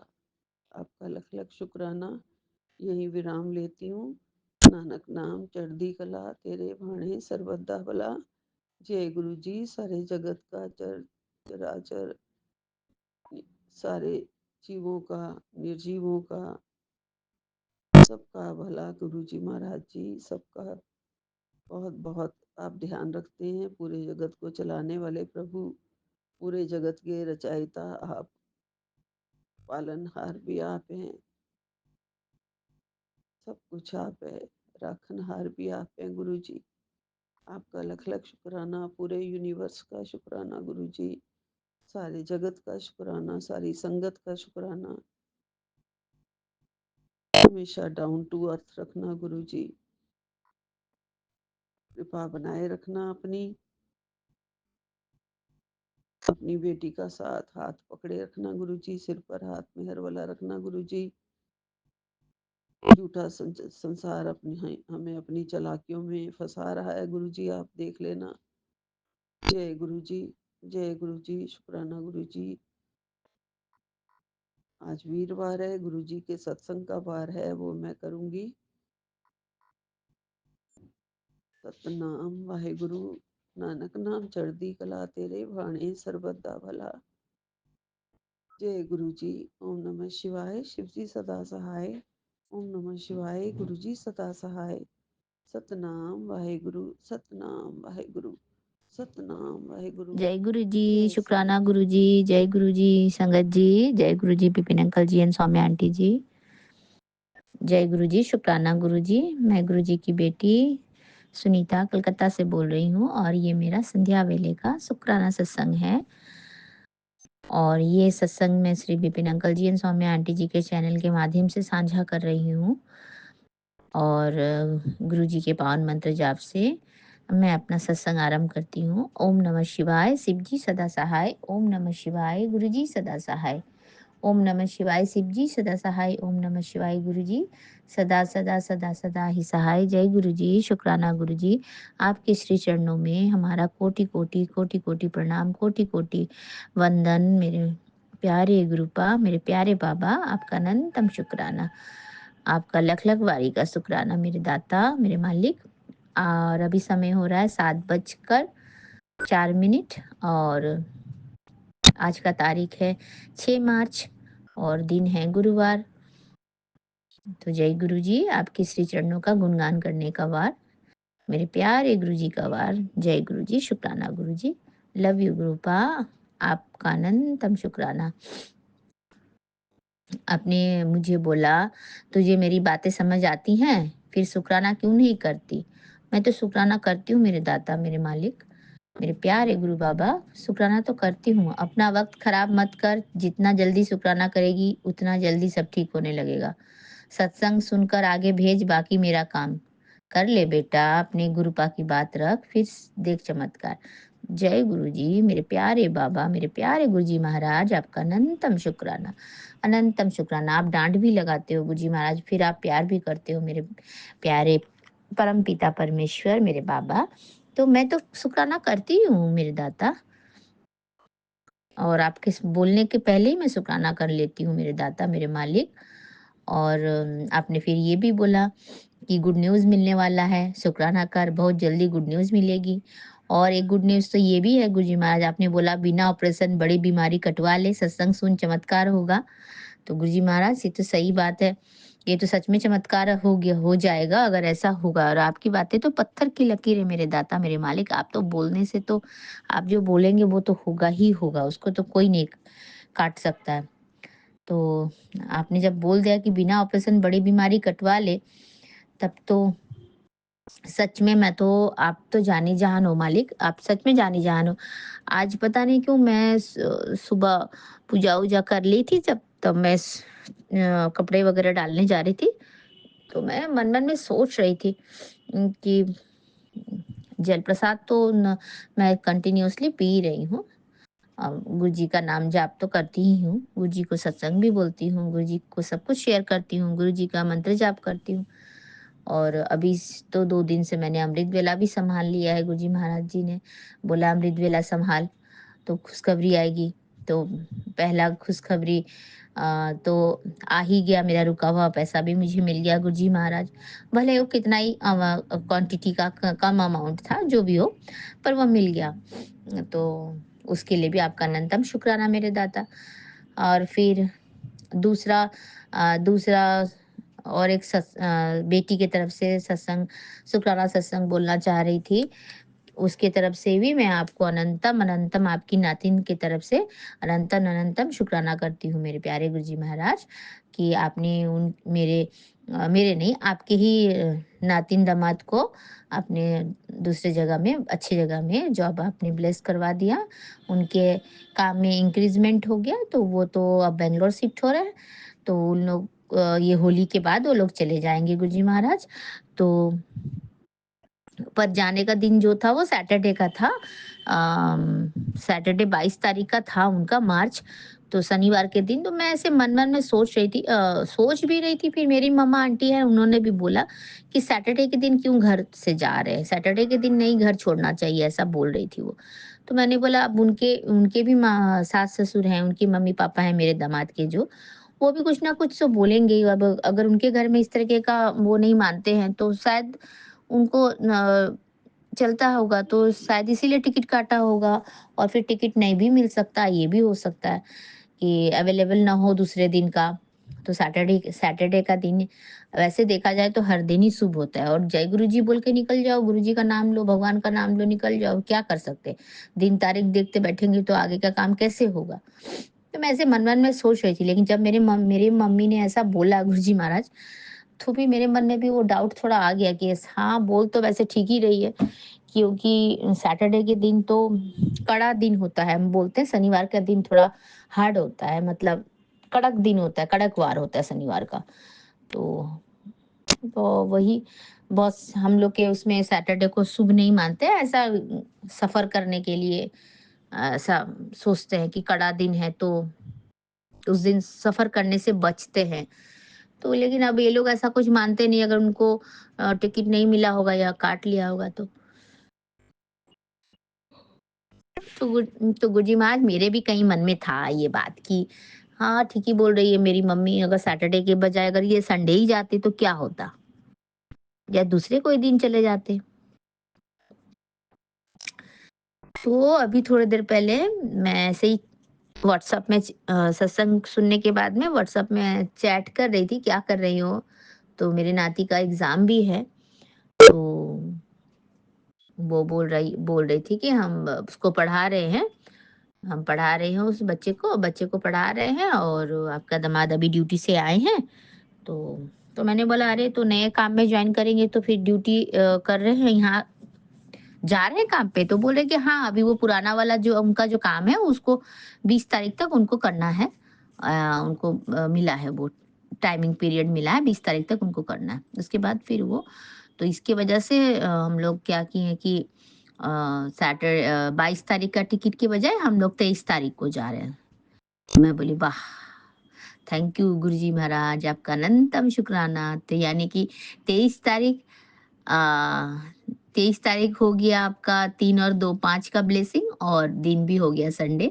आपका लख लख शुक्राना। यही विराम लेती हूँ। नानक नाम चढ़दी कला, तेरे भाणे सर्वदा भला। जय गुरु जी। सारे जगत का चराचर, सारे जीवों का, निर्जीवों का, सबका भला गुरु जी महाराज जी। सबका बहुत बहुत आप ध्यान रखते हैं। पूरे जगत को चलाने वाले प्रभु, पूरे जगत के रचयिता आप, पालनहार भी आप हैं। सब कुछ आप है, राखनहार भी आप हैं गुरु जी। आपका लख लख शुक्राना। पूरे यूनिवर्स का शुक्राना गुरु जी। सारे जगत का शुक्राना, सारी संगत का शुक्राना। हमेशा डाउन टू अर्थ रखना गुरु जी। कृपा बनाए रखना अपनी बेटी का साथ हाथ पकड़े रखना गुरु जी। सिर पर हाथ मेहर वाला रखना गुरु जी। झूठा संसार हमें अपनी चालाकियों में फंसा रहा है गुरु जी, आप देख लेना। जय गुरु जी, जय गुरु जी। शुक्राना गुरु जी। आज वीरवार है, गुरु जी के सत्संग का वार है, वो मैं करूंगी। सतनाम वाहे गुरु, नानक नाम चढ़दी कला, तेरे भाणे सर्वदा भला। जय गुरु जी। ओम नमः शिवाय। शिव जी सदा सहाय। ओम नमः शिवाय। गुरु जी सदा सहाय। सतनाम वाहे गुरु, सतनाम वाहे गुरु, सतनाम वाहेगुरु। जय गुरु जी, जय शुक्राना संगत गुरु जी, जय गुरु जी, संगत जी, जय Guru ji, Vipin uncle ji and Saumya aunty ji. जय गुरु जी, शुक्राना गुरु जी। मैं गुरु जी की बेटी सुनीता कलकत्ता से बोल रही हूँ और ये मेरा संध्या वेले का शुक्राना सत्संग है। और ये सत्संग मैं Shri Vipin uncle ji and Saumya aunty ji के चैनल के माध्यम से साझा कर रही हूँ। और गुरु जी के पावन मंत्र जाप से मैं अपना सत्संग आरंभ करती हूँ। ओम नमः शिवाय, शिव जी सदा सहाय। ओम नमः शिवाय, गुरु जी सदा सहाय। ओम नमः शिवाय, शिव जी सदा सहाय। ओम नमः शिवाय, गुरु जी सदा सदा सदा सदा ही सहाय। जय गुरु जी, शुक्राना गुरु जी। आपके श्री चरणों में हमारा कोटि कोटि कोटि कोटि प्रणाम, कोटि कोटि वंदन। मेरे प्यारे गुरुपा, मेरे प्यारे बाबा, आपका अनंतम शुक्राना, आपका लख लख बारी का शुक्राना मेरे दाता, मेरे मालिक। और अभी समय हो रहा है 7:04 और आज का तारीख है 6 मार्च और दिन है गुरुवार। तो जय गुरु जी, आपके श्री चरणों का गुणगान करने का वार, मेरे प्यारे गुरु जी का वार। जय गुरु जी, शुक्राना गुरु जी। लव यू गुरुपा, आपका अनंतम शुक्राना। आपने मुझे बोला तुझे मेरी बातें समझ आती हैं, फिर शुक्राना क्यों नहीं करती? मैं तो शुक्राना करती हूँ मेरे दाता, मेरे मालिक, मेरे प्यारे गुरु बाबा। शुक्राना तो करती हूँ। अपना वक्त खराब मत कर, जितना जल्दी शुक्राना करेगी उतना जल्दी सब ठीक होने लगेगा। सत्संग सुनकर आगे भेज, बाकी मेरा काम कर ले बेटा। अपने गुरुपा की बात रख, फिर देख चमत्कार। जय गुरु जी, मेरे प्यारे बाबा, मेरे प्यारे गुरु जी महाराज, आपका अनंतम शुक्राना, अनंतम शुक्राना। आप डांट भी लगाते हो गुरु जी महाराज, फिर आप प्यार भी करते हो मेरे प्यारे परम पिता परमेश्वर, मेरे बाबा। तो मैं तो शुक्राना करती हूँ मेरे दाता, और आपके बोलने के पहले ही मैं शुक्राना कर लेती हूँ मेरे दाता, मेरे मालिक। और आपने फिर ये भी बोला कि गुड न्यूज़ मिलने वाला है, शुक्राना कर, बहुत जल्दी गुड न्यूज़ मिलेगी। और एक गुड न्यूज़ तो ये भी है गुरुजी महाराज, आपने बोला बिना ऑपरेशन बड़ी बीमारी कटवा ले, सत्संग सुन चमत्कार होगा। तो गुरुजी महाराज ये तो सही बात है, ये तो सच में चमत्कार हो गया, हो जाएगा अगर ऐसा होगा। और आपकी बातें तो पत्थर की लकीर है मेरे दाता, मेरे मालिक। आप तो बोलने से तो, आप जो बोलेंगे वो तो होगा ही होगा, उसको तो कोई नहीं काट सकता है। तो आपने जब बोल दिया कि बिना ऑपरेशन बड़ी बीमारी कटवा ले, तब तो सच में मैं तो, आप तो जानी जहान हो मालिक, आप सच में जानी जहान हो। आज पता नहीं क्यों मैं सुबह पूजा वूजा कर ली थी, जब तब मैं कपड़े वगैरह डालने जा रही थी, तो मैं मन मन में सोच रही थी कि जल प्रसाद तो मैं कंटिन्यूअसली पी रही हूँ। गुरु जी का नाम जाप तो करती ही हूँ, गुरु जी को सत्संग भी बोलती हूँ, गुरु जी को सब कुछ शेयर करती हूँ, गुरु जी का मंत्र जाप करती हूँ। और अभी तो 2 दिन से मैंने अमृत वेला भी संभाल लिया है। गुरु जी महाराज जी ने बोला अमृत वेला संभाल तो खुशखबरी आएगी। तो पहला खुशखबरी तो आ ही गया, मेरा रुका हुआ पैसा भी मुझे मिल गया गुरु जी महाराज। भले वो कितना ही क्वांटिटी का कम अमाउंट था, जो भी हो, पर वो मिल गया। तो उसके लिए भी आपका अनंतम शुक्राना मेरे दाता। और फिर दूसरा दूसरा और एक बेटी की तरफ से सत्संग, शुक्राना सत्संग बोलना चाह रही थी। उसके तरफ से भी मैं आपको अनंतम अनंतम, आपकी नातिन की तरफ से अनंतम अनंतम शुक्राना करती हूँ मेरे प्यारे गुरुजी महाराज, कि आपने उन मेरे नहीं, आपके ही नातिन दामाद को आपने दूसरे जगह में, अच्छी जगह में जॉब आपने ब्लेस करवा दिया। उनके काम में इंक्रीजमेंट हो गया, तो वो तो अब बेंगलोर शिफ्ट हो रहे हैं। तो उन लोग ये होली के बाद वो लोग चले जाएंगे गुरुजी महाराज। तो पर जाने का दिन जो था वो सैटरडे का था। सैटरडे 22 तारीख का था उनका, मार्च। तो शनिवार के दिन तो मैं ऐसे मन मन में सोच रही थी, सोच भी रही थी। फिर मेरी मम्मा आंटी है, उन्होंने भी बोला कि सैटरडे के दिन क्यों घर से जा रहे हैं, सैटरडे के दिन नहीं घर छोड़ना चाहिए, ऐसा बोल रही थी वो। तो मैंने बोला अब उनके उनके भी माँ सास ससुर हैं, उनकी मम्मी पापा हैं मेरे दामाद के, जो वो भी कुछ ना कुछ तो बोलेंगे ही। अब अगर उनके घर में इस तरीके का वो नहीं मानते हैं, तो शायद उनको चलता होगा, तो शायद इसीलिए टिकट काटा होगा। और फिर टिकट नहीं भी मिल सकता, ये भी हो सकता है कि अवेलेबल ना हो दूसरे दिन का। तो सैटरडे का दिन वैसे देखा जाए तो हर दिन ही शुभ होता है, और जय गुरु जी बोल के निकल जाओ, गुरु जी का नाम लो, भगवान का नाम लो, निकल जाओ, क्या कर सकते। दिन तारीख देखते बैठेंगे तो आगे का काम कैसे होगा। तो मैं ऐसे मन मन में सोच रही थी, लेकिन जब मेरी मम्मी ने ऐसा बोला गुरु जी महाराज, तो भी मेरे मन में भी वो डाउट थोड़ा आ गया कि हाँ, बोल तो वैसे ठीक ही रही है, क्योंकि सैटरडे के दिन तो कड़ा दिन होता है। हम बोलते हैं शनिवार का दिन थोड़ा हार्ड होता है, मतलब कड़क दिन होता है, कड़क वार होता है शनिवार का। तो वही बॉस हम लोग के उसमें सैटरडे को शुभ नहीं मानते हैं, ऐसा सफर करने के लिए ऐसा सोचते हैं कि कड़ा दिन है, तो उस दिन सफर करने से बचते हैं। तो लेकिन अब ये लोग ऐसा कुछ मानते नहीं, अगर उनको टिकट नहीं मिला होगा या काट लिया होगा तो। तो गुरुजी महाराज, मेरे भी कहीं मन में था ये बात कि हाँ, ठीक ही बोल रही है मेरी मम्मी, अगर सैटरडे के बजाय अगर ये संडे ही जाते तो क्या होता, या दूसरे कोई दिन चले जाते। तो अभी थोड़ी देर पहले मैं ऐसे ही व्हाट्सएप में सत्संग सुनने के बाद में व्हाट्सएप में चैट कर रही थी, क्या कर रही हो, तो मेरे नाती का एग्जाम भी है, तो वो बोल रही थी कि हम उसको पढ़ा रहे हैं, हम पढ़ा रहे हैं उस बच्चे को पढ़ा रहे हैं, और आपका दामाद अभी ड्यूटी से आए हैं। तो मैंने बोला अरे, तो नए काम में ज्वाइन करेंगे तो फिर ड्यूटी कर रहे हैं यहाँ, जा रहे हैं काम पे, तो बोल रहे कि हाँ, अभी वो पुराना वाला जो उनका जो काम है उसको 20 तारीख तक उनको करना है। उनको मिला है वो टाइमिंग पीरियड मिला है, 20 तारीख तक उनको करना है, उसके बाद फिर वो, तो इसके वजह से हम लोग क्या किए कि सैटरडे 22 तारीख का टिकट के बजाय हम लोग 23 तारीख को जा रहे हैं। मैं बोली वाह, थैंक यू गुरुजी महाराज, आपका अनंतम शुक्राना। तो यानी कि 23 तारीख 23 तारीख हो गया आपका 3 और 2 5 का ब्लेसिंग, और दिन भी हो गया संडे।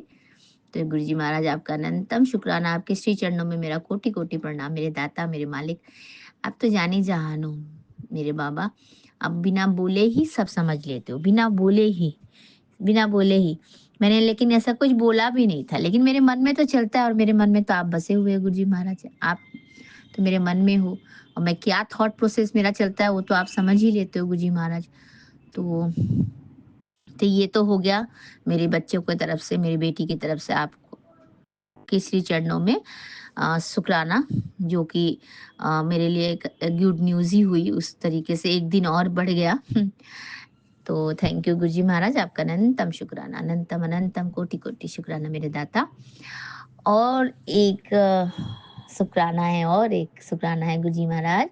तो गुरुजी महाराज, आपका अनंतम शुक्राना, आपके श्री चरणों में मेरा कोटि कोटि प्रणाम। मेरे दाता, मेरे मालिक, आप तो जाने जहान हो मेरे बाबा। आप बिना बोले ही सब समझ लेते हो, बिना बोले ही मैंने, लेकिन ऐसा कुछ बोला भी नहीं था, लेकिन मेरे मन में तो चलता है, और मेरे मन में तो आप बसे हुए गुरुजी महाराज, आप तो मेरे मन में हो, और मैं क्या थॉट प्रोसेस मेरा चलता है वो तो आप समझ ही लेते हो गुरुजी महाराज। तो ये तो हो गया मेरे बच्चों की तरफ से, मेरी बेटी की तरफ से आपको के श्री चरणों में शुक्राना, जो कि मेरे लिए एक गुड न्यूज ही हुई, उस तरीके से एक दिन और बढ़ गया। तो थैंक यू गुरुजी महाराज, आपका अनंतम शुक्राना, अनंतम अनंतम कोटि कोटि शुक्राना मेरे दाता। और एक शुक्राना है, और एक शुक्राना है गुरुजी महाराज,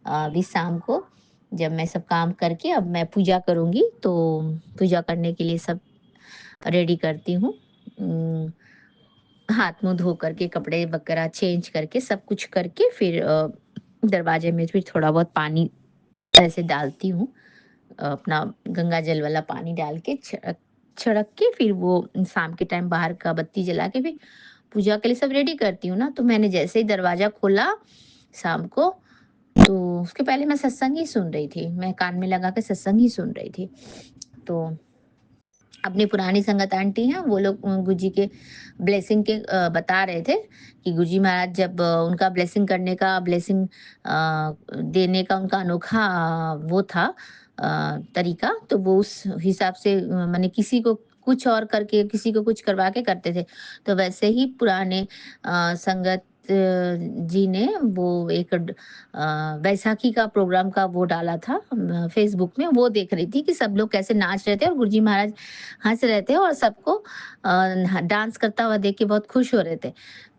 अभी शाम को जब मैं सब काम करके अब मैं पूजा करूंगी, तो पूजा करने के लिए सब रेडी करती हूँ। हाथ मुंह धो करके, कपड़े वगैरह चेंज करके, सब कुछ करके, फिर दरवाजे में फिर थोड़ा बहुत पानी ऐसे डालती हूँ, अपना गंगा जल वाला पानी डाल के छिड़क छिड़क के, फिर वो शाम के टाइम बाहर का बत्ती जला के फिर पूजा के लिए सब रेडी करती हूँ ना। तो मैंने जैसे ही दरवाजा खोला शाम को, तो उसके पहले मैं सत्संग ही सुन रही थी, मैं कान में लगा के सत्संग ही सुन रही थी। तो अपनी पुरानी संगत आंटी हैं, वो लोग गुरुजी के ब्लेसिंग के बता रहे थे कि गुरुजी महाराज जब उनका ब्लेसिंग करने का, ब्लेसिंग देने का उनका अनोखा वो था तरीका, तो वो उस हिसाब से माने किसी को कुछ और करके किसी को कुछ करवा के करते थे। तो वैसे ही पुराने संगत जी ने वो एक बैसाखी का प्रोग्राम का वो डाला था फेसबुक में, वो देख रही थी कि सब लोग कैसे नाच रहे थे, और गुरुजी महाराज हंस रहे थे, और सबको डांस करता हुआ देख के बहुत खुश हो रहे थे।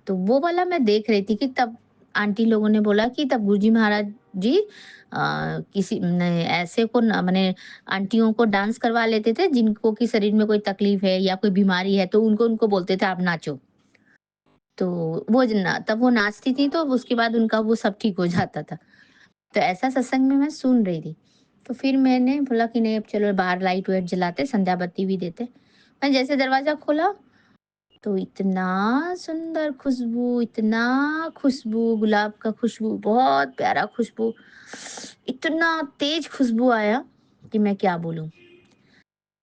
तो वो वाला मैं देख रही थी कि तब आंटी लोगों ने बोला कि तब गुरुजी महाराज जी किसी ने ऐसे को माने आंटियों को डांस करवा लेते थे जिनको कि शरीर में कोई तकलीफ है या कोई बीमारी है, तो उनको उनको बोलते थे आप नाचो। तो तब वो नाचती थी, तो उसके बाद उनका वो सब ठीक हो जाता था। तो ऐसा सत्संग में मैं सुन रही थी। तो फिर मैंने बोला कि नहीं, अब चलो बाहर लाइट वाइट जलाते, संध्या बत्ती भी देते। मैं जैसे दरवाजा खोला, तो इतना सुंदर खुशबू, इतना खुशबू, गुलाब का खुशबू, बहुत प्यारा खुशबू, इतना तेज खुशबू आया कि मैं क्या बोलूं।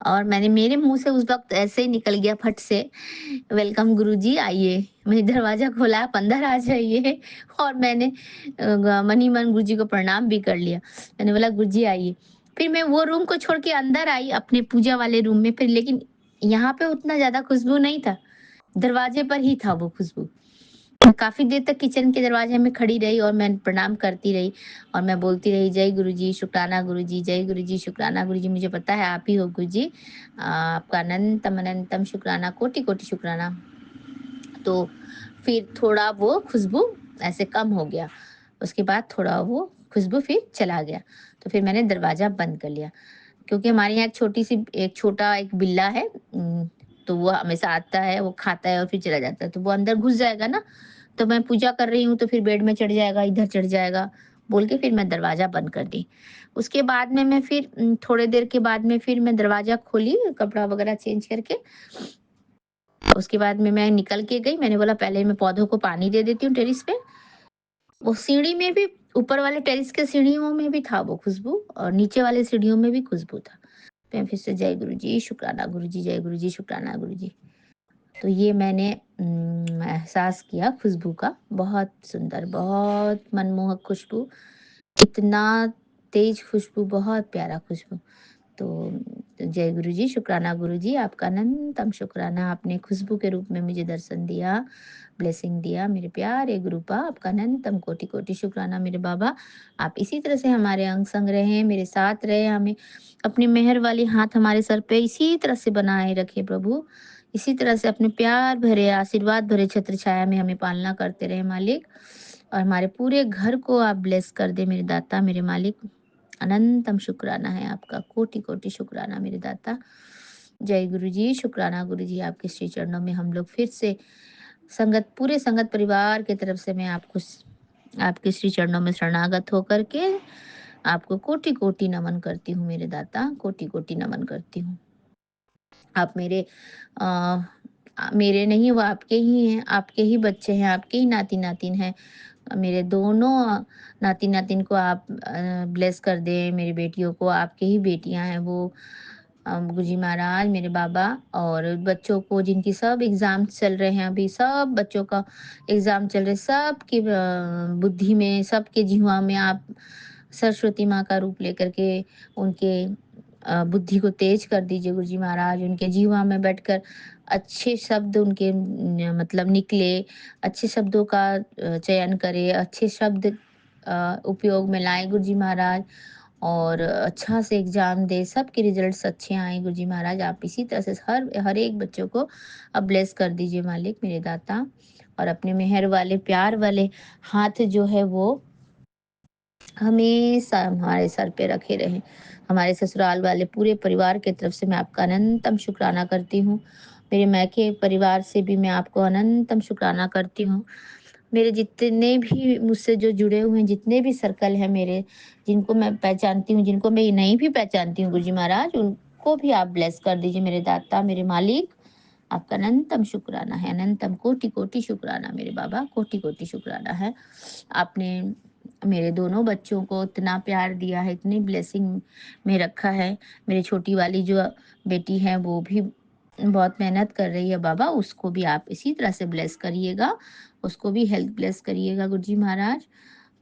और मेरे मुंह से उस वक्त ऐसे ही निकल गया फट से, वेलकम गुरुजी, आइए। मैंने दरवाज़ा खोला, आप अंदर आ जाइए। और मैंने मन ही मन गुरुजी को प्रणाम भी कर लिया। मैंने बोला गुरुजी आइए। फिर मैं वो रूम को छोड़ के अंदर आई अपने पूजा वाले रूम में, फिर लेकिन यहाँ पे उतना ज़्यादा खुशबू नहीं था, दरवाजे पर ही था वो खुशबू। मैं काफ़ी देर तक किचन के दरवाजे में खड़ी रही और मैं प्रणाम करती रही और मैं बोलती रही, जय गुरुजी, शुक्राना गुरुजी, जय गुरुजी, शुक्राना गुरुजी, मुझे पता है आप ही हो गुरुजी। आपका अनंतम अनंतम शुक्राना, कोटि-कोटि शुक्राना। तो फिर थोड़ा वो खुशबू ऐसे कम हो गया। उसके बाद थोड़ा वो खुशबू फिर चला गया। तो फिर मैंने दरवाज़ा बंद कर लिया, क्योंकि हमारे यहाँ एक छोटा एक बिल्ला है। तो वो हमेशा आता है, वो खाता है और फिर चला जाता है। तो वो अंदर घुस जाएगा ना, तो मैं पूजा कर रही हूँ तो फिर बेड में चढ़ जाएगा, इधर चढ़ जाएगा, बोल के फिर मैं दरवाज़ा बंद कर दी। उसके बाद में मैं फिर थोड़ी देर के बाद में फिर मैं दरवाज़ा खोली, कपड़ा वगैरह चेंज करके। उसके बाद में मैं निकल के गई, मैंने बोला पहले मैं पौधों को पानी दे देती हूँ टेरेस पे। वो सीढ़ी में भी, ऊपर वाले टेरेस के सीढ़ियों में भी था वो खुशबू और नीचे वाले सीढ़ियों में भी खुशबू था। मैं फिर से जय गुरुजी, शुक्राना गुरुजी, जय गुरुजी, शुक्राना गुरुजी। तो ये मैंने एहसास किया खुशबू का, बहुत सुंदर, बहुत मनमोहक खुशबू, इतना तेज खुशबू, बहुत प्यारा खुशबू। तो जय गुरुजी, शुक्राना गुरुजी, आपका अनंतम शुक्राना, आपने खुशबू के रूप में मुझे दर्शन दिया, ब्लेसिंग दिया। मेरे प्यारे गुरुपा, आपका अनंतम कोटि कोटि शुक्राना मेरे बाबा। आप इसी तरह से हमारे अंग संग रहे, मेरे साथ रहे, हमें अपनी मेहर वाली हाथ हमारे सर पे इसी तरह से बनाए रखे प्रभु। इसी तरह से अपने प्यार भरे, आशीर्वाद भरे छत्र छाया में हमें पालना करते रहे मालिक। और हमारे पूरे घर को आप ब्लेस कर दे मेरे दाता, मेरे मालिक। अनंतम शुक्राना है आपका, कोटि कोटि शुक्राना मेरे दाता। जय गुरु जी, शुक्राना गुरु जी, आपके श्री चरणों में हम लोग फिर से पूरे संगत परिवार की तरफ से मैं आपके श्री चरणों में शरणागत होकर के आपको कोटि कोटि नमन करती हूँ मेरे दाता, कोटि कोटि नमन करती हूँ। आप मेरे नहीं, वो आपके ही हैं, आपके ही बच्चे हैं, आपके ही नाती नातिन हैं। मेरे दोनों नाती नातिन को आप ब्लेस कर दे, मेरी बेटियों को, आपके ही बेटियां हैं वो। गुरुजी महाराज, मेरे बाबा, और बच्चों को जिनकी सब एग्जाम चल रहे हैं, अभी सब बच्चों का एग्जाम चल रहे, सबकी बुद्धि में, सबके जीवा में आप सरस्वती माँ का रूप लेकर के उनके बुद्धि को तेज कर दीजिए गुरुजी महाराज। उनके जीवा में बैठकर अच्छे शब्द उनके मतलब निकले, अच्छे शब्दों का चयन करे, अच्छे शब्द उपयोग में लाए गुरुजी महाराज, और अच्छा से एग्जाम दे, सबके रिजल्ट्स अच्छे आए गुरुजी महाराज। आप इसी तरह से हर एक बच्चों को अब ब्लेस कर दीजिए मालिक मेरे दाता, और अपने मेहर वाले, प्यार वाले हाथ जो है वो हमेशा हमारे सर पे रखे रहे। हमारे ससुराल वाले पूरे परिवार की तरफ से मैं आपका अनंतम शुक्राना करती हूँ। मेरे मैके परिवार से भी मैं आपको अनंतम शुक्राना करती हूँ। मेरे जितने भी मुझसे जो जुड़े हुए हैं, जितने भी सर्कल हैं मेरे, जिनको मैं पहचानती हूँ, जिनको मैं नहीं भी पहचानती हूँ गुरुजी महाराज, उनको भी आप ब्लेस कर दीजिए मेरे दाता, मेरे मालिक। आपका अनंतम शुक्राना है, अनंतम कोटि कोटि शुक्राना मेरे बाबा, कोटि कोटि शुक्राना है। आपने मेरे दोनों बच्चों को इतना प्यार दिया है, इतनी ब्लेसिंग में रखा है। मेरी छोटी वाली जो बेटी है वो भी बहुत मेहनत कर रही है बाबा, उसको भी आप इसी तरह से ब्लेस करिएगा, उसको भी हेल्थ ब्लेस करिएगा गुरुजी महाराज।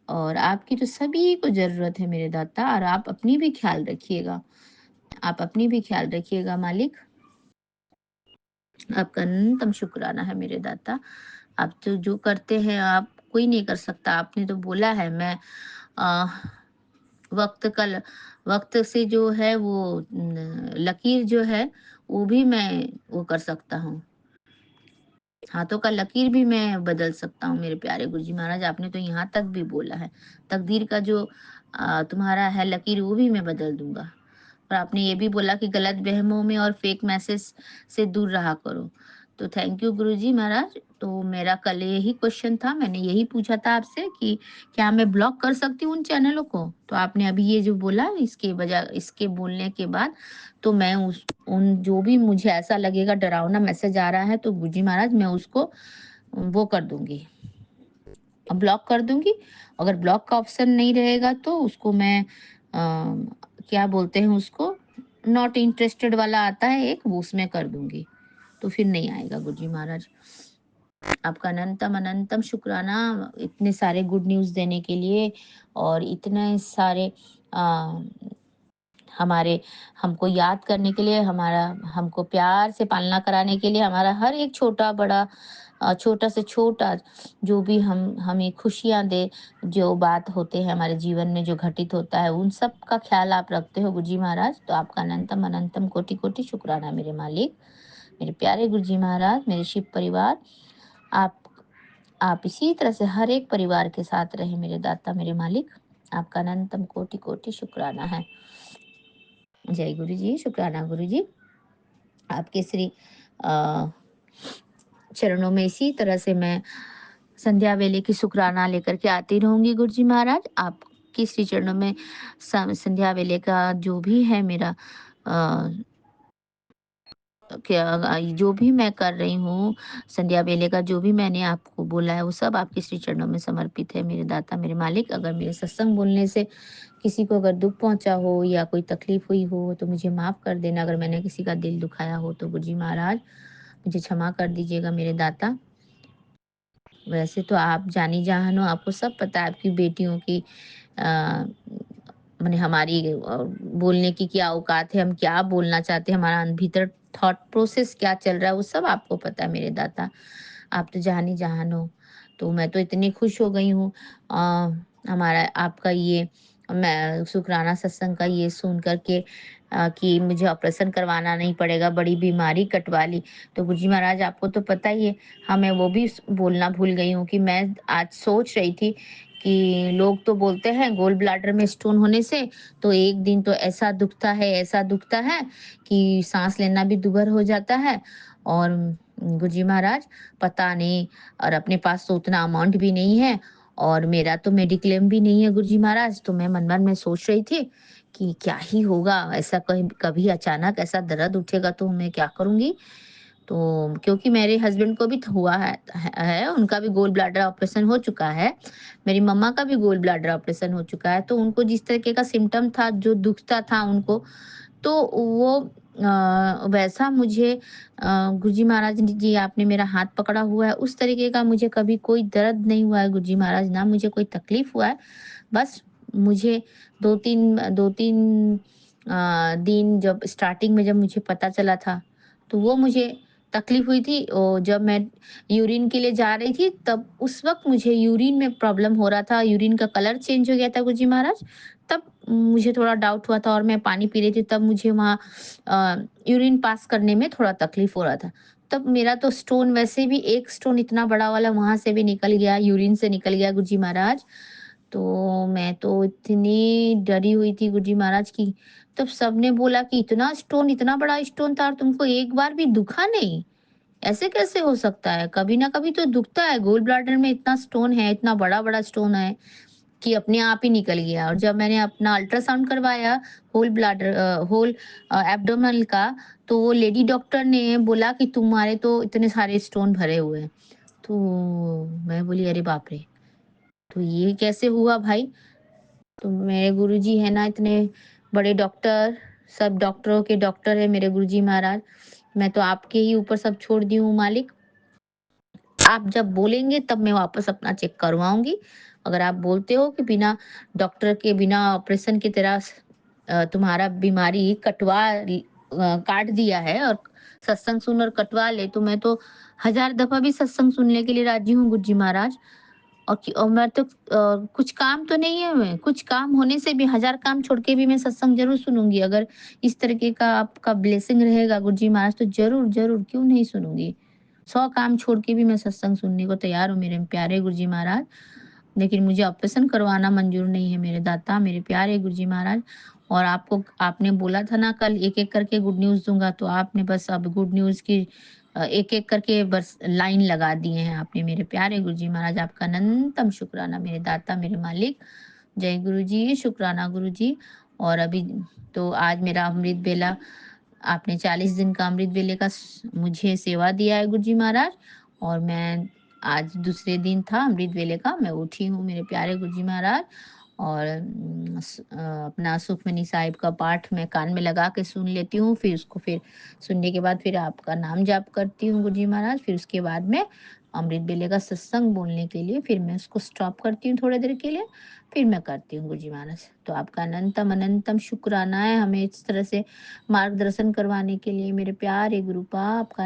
और आपकी तो सभी को जरूरत है मेरे दाता, और आप अपनी भी ख्याल रखिएगा, आप अपनी भी ख्याल रखिएगा मालिक। आपका अनंतम शुक्राना है मेरे दाता। आप तो जो करते हैं आप कोई नहीं कर सकता। आपने तो बोला है, मैं आ, वक्त से जो है वो लकीर जो है वो भी मैं वो कर सकता हूँ, हाथों का लकीर भी मैं बदल सकता हूँ मेरे प्यारे गुरुजी महाराज। आपने तो यहाँ तक भी बोला है, तकदीर का जो तुम्हारा है लकीर वो भी मैं बदल दूंगा। और आपने ये भी बोला कि गलत वहमों में और फेक मैसेज से दूर रहा करो। तो थैंक यू गुरुजी महाराज। तो मेरा कल यही क्वेश्चन था, मैंने यही पूछा था आपसे कि क्या मैं ब्लॉक कर सकती हूँ उन चैनलों को। तो आपने अभी ये जो बोला, इसके बोलने के बाद तो मैं उन जो भी मुझे ऐसा लगेगा डरावना मैसेज आ रहा है, तो गुरुजी महाराज मैं उसको वो कर दूंगी, ब्लॉक कर दूंगी। अगर ब्लॉक का ऑप्शन नहीं रहेगा तो उसको मैं क्या बोलते हैं उसको, नॉट इंटरेस्टेड वाला आता है एक, वो उसमें कर दूंगी, तो फिर नहीं आएगा गुरुजी महाराज। आपका अनंतम अनंतम शुक्राना इतने सारे गुड न्यूज़ देने के लिए और इतने सारे अ, हमारे हमको याद करने के लिए, हमारा हमको प्यार से पालना कराने के लिए, हमारा हर एक छोटा-बड़ा छोटा से छोटा जो भी हम हमें खुशियाँ दे, जो बात होते हैं हमारे जीवन में जो घटित होता है, उन सब का ख़्याल आप रखते हो गुरुजी महाराज। तो आपका अनंतम अनंतम कोटि-कोटि शुक्राना मेरे मालिक, मेरे प्यारे गुरुजी महाराज, मेरे शिव परिवार। आप आप इसी तरह से हर एक परिवार के साथ रहें मेरे दाता, मेरे मालिक। आपका अनंतम कोटि-कोटि शुक्राना है। जय गुरुजी, शुक्राना गुरुजी। आपके श्री अ, चरणों में इसी तरह से मैं संध्या वेले की शुक्राना लेकर के आती रहूँगी गुरुजी महाराज। आपके श्री चरणों में संध्या वेले का जो भी है मेरा अ, क्या जो भी मैं कर रही हूँ, संध्या वेले का जो भी मैंने आपको बोला है, वो सब आपके श्री चरणों में समर्पित है मेरे दाता, मेरे मालिक। अगर मेरे सत्संग बोलने से किसी को अगर दुःख पहुँचा हो या कोई तकलीफ हुई हो, तो मुझे माफ़ कर देना। अगर मैंने किसी का दिल दुखाया हो, तो गुरुजी महाराज मुझे क्षमा कर दीजिएगा मेरे दाता। वैसे तो आप जानी-जहान हो, आपको सब पता है आपकी बेटियों की अ, माने हमारी बोलने की क्या औकात है, हम क्या बोलना चाहते हैं, हमारा भीतर थॉट प्रोसेस क्या चल रहा है, वो सब आपको पता है मेरे दाता। आप तो जानी-जहान हो। तो मैं तो इतनी खुश हो गई हूँ हमारा आपका ये मैं शुकराना सत्संग का ये सुन कर के कि मुझे ऑपरेशन करवाना नहीं पड़ेगा, बड़ी बीमारी कटवा ली। तो गुरुजी महाराज आपको तो पता ही है, हाँ, मैं वो भी बोलना भूल गई हूँ कि मैं आज सोच रही थी कि लोग तो बोलते हैं गोल ब्लैडर में स्टोन होने से तो एक दिन तो ऐसा दुखता है कि सांस लेना भी दुभर हो जाता है। और गुरुजी महाराज पता नहीं, और अपने पास तो उतना अमाउंट भी नहीं है और मेरा तो मेडिक्लेम भी नहीं है गुरुजी महाराज। तो मैं मन-मन में सोच रही थी कि क्या ही होगा, ऐसा कहीं कभी अचानक ऐसा दर्द उठेगा तो मैं क्या करूँगी? तो क्योंकि मेरे हस्बैंड को भी हुआ है, उनका भी गॉल ब्लैडर ऑपरेशन हो चुका है। मेरी मम्मा का भी गॉल ब्लैडर ऑपरेशन हो चुका है, तो उनको जिस तरीके का सिम्पटम था, जो दुखता था उनको, तो वो वैसा मुझे गुरुजी महाराज जी आपने मेरा हाथ पकड़ा हुआ है, उस तरीके का मुझे कभी कोई दर्द नहीं हुआ है गुरुजी महाराज, ना मुझे कोई तकलीफ हुआ है। बस मुझे 2-3 दिन जब स्टार्टिंग में जब मुझे पता चला था, तो वो मुझे तकलीफ हुई थी और जब मैं यूरिन के लिए जा रही थी, तब उस वक़्त मुझे यूरिन में प्रॉब्लम हो रहा था, यूरिन का कलर चेंज हो गया था गुरुजी महाराज। तब मुझे थोड़ा डाउट हुआ था और मैं पानी पी रही थी, तब मुझे वहाँ यूरिन पास करने में थोड़ा तकलीफ हो रहा था। तब मेरा तो स्टोन वैसे भी एक स्टोन इतना बड़ा वाला वहाँ से भी निकल गया, यूरिन से निकल गया गुरुजी महाराज। तो मैं तो इतनी डरी हुई थी गुरुजी महाराज की, तब सबने बोला कि इतना बड़ा स्टोन था और तुमको एक बार भी दुखा नहीं? ऐसे कैसे हो सकता है? कभी ना कभी तो दुखता है, गॉल ब्लैडर में इतना स्टोन है, इतना बड़ा-बड़ा स्टोन है कि अपने आप ही निकल गया। और जब मैंने अपना अल्ट्रासाउंड करवाया होल एब्डोमेनल का, तो वो लेडी डॉक्टर ने बोला कि तुम्हारे तो इतने सारे स्टोन भरे हुए हैं। तो मैं बोली अरे बाप रे! तो ये कैसे हुआ भाई? तो मेरे गुरुजी है ना इतने बड़े डॉक्टर, सब डॉक्टरों के डॉक्टर है मेरे गुरुजी महाराज। मैं तो आपके ही ऊपर सब छोड़ दी हूँ मालिक। आप जब बोलेंगे तब मैं वापस अपना चेक करवाऊँगी। अगर आप बोलते हो कि बिना डॉक्टर के बिना ऑपरेशन की तरह तुम्हारा बीमारी काट दिया है और सत्संग सुन और कटवा ले, तो मैं तो हज़ार दफ़ा भी सत्संग सुनने के लिए राज़ी हूँ गुरुजी महाराज। और मैं तो कुछ काम तो नहीं है मैं, कुछ काम होने से भी हज़ार काम छोड़ के भी मैं सत्संग ज़रूर सुनूँगी। अगर इस तरीके का आपका ब्लेसिंग रहेगा गुरुजी महाराज, तो ज़रूर, ज़रूर क्यों नहीं सुनूँगी। 100 काम छोड़ के भी मैं सत्संग सुनने को तैयार हूँ मेरे प्यारे गुरुजी महाराज। लेकिन मुझे ऑपरेशन करवाना मंज़ूर नहीं है मेरे दाता, मेरे प्यारे गुरुजी महाराज। और आपने बोला था ना कल एक-एक करके गुड न्यूज़ दूँगा, तो आपने बस अब गुड न्यूज़ की एक-एक करके बस लाइन लगा दिए हैं आपने मेरे प्यारे गुरुजी महाराज। आपका अनंतम शुक्राना मेरे दाता, मेरे मालिक। जय गुरुजी, शुक्राना गुरुजी। और अभी तो आज मेरा अमृत बेला आपने 40 दिन का अमृत वेले का मुझे सेवा दिया है गुरुजी महाराज। और मैं आज दूसरे दिन था अमृत वेले का, मैं उठी हूँ मेरे प्यारे गुरुजी महाराज। और अपना सुखमनी साहिब का पाठ मैं कान में लगा के सुन लेती हूँ, फिर उसको फिर सुनने के बाद फिर आपका नाम जाप करती हूँ गुरुजी महाराज। फिर उसके बाद में अमृत बेले का सत्संग बोलने के लिए, फिर मैं उसको स्टॉप करती हूँ थोड़ी देर के लिए, फिर मैं करती हूँ गुरुजी महाराज। तो आपका अनंतम अनंतम शुक्राना है हमें इस तरह से मार्गदर्शन करवाने के लिए। मेरे प्यारे गुरुपा, आपका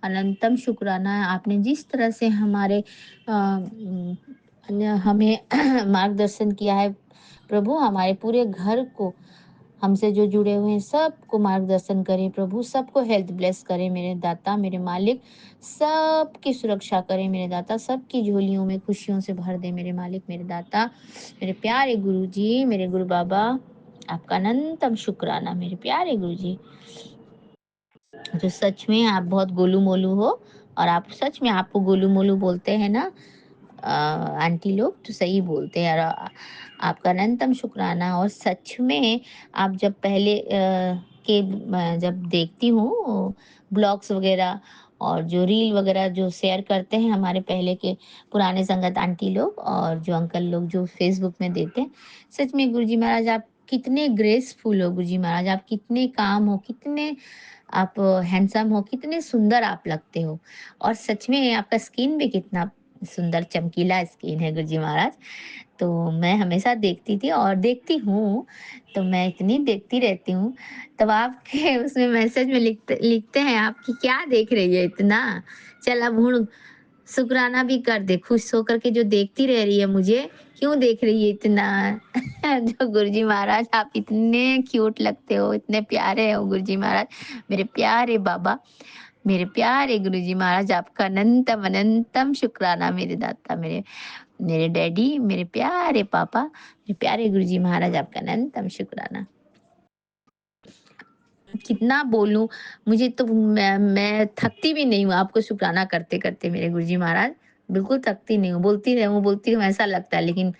अनंतम शुक्राना है। आपने जिस तरह से हमारे हमें मार्गदर्शन किया है प्रभु, हमारे पूरे घर को, हमसे जो जुड़े हुए हैं सबको मार्गदर्शन करें प्रभु, सबको हेल्थ ब्लेस करें मेरे दाता, मेरे मालिक, सबकी सुरक्षा करें मेरे दाता, सबकी झोलियों में खुशियों से भर दे मेरे मालिक, मेरे दाता, मेरे प्यारे गुरु जी, मेरे गुरु बाबा, आपका अनंतम शुक्राना मेरे प्यारे गुरु जी। जो सच में आप बहुत गोलू मोलू हो, और आप सच में आपको गोलू मोलू बोलते हैं ना आंटी लोग, तो सही बोलते हैं। और आपका अनंतम शुक्राना। और सच में आप जब पहले जब देखती हूँ ब्लॉग्स वगैरह और जो रील वगैरह जो शेयर करते हैं हमारे पहले के पुराने संगत आंटी लोग और जो अंकल लोग जो फेसबुक में देते हैं, सच में गुरुजी महाराज आप कितने ग्रेसफुल हो, गुरुजी महाराज आप कितने काम हो, कितने आप हैंडसम हो, कितने सुंदर आप लगते हो। और सच में आपका स्किन भी कितना सुंदर चमकीला स्किन है गुरुजी महाराज। तो मैं हमेशा देखती थी और देखती हूँ, तो मैं इतनी देखती रहती हूँ। तब आपके उसमें मैसेज में लिखते लिखते हैं आप कि क्या देख रही है इतना, चल अब हूँ शुक्राना भी कर दे, खुश होकर के जो देखती रह रही है मुझे, क्यों देख रही है इतना। जो गुरुजी महाराज आप इतने क्यूट लगते हो, इतने प्यारे हो गुरुजी महाराज, मेरे प्यारे बाबा, मेरे प्यारे गुरुजी महाराज, आपका अनंतम अनंतम शुक्राना मेरे दाता, मेरे मेरे डैडी, मेरे प्यारे पापा, मेरे प्यारे गुरुजी महाराज, आपका अनंतम शुक्राना। कितना बोलूं, मुझे तो मैं थकती भी नहीं हूँ आपको शुक्राना करते करते मेरे गुरुजी महाराज, बिल्कुल थकती नहीं हूँ, बोलती रहूं ऐसा लगता है, लेकिन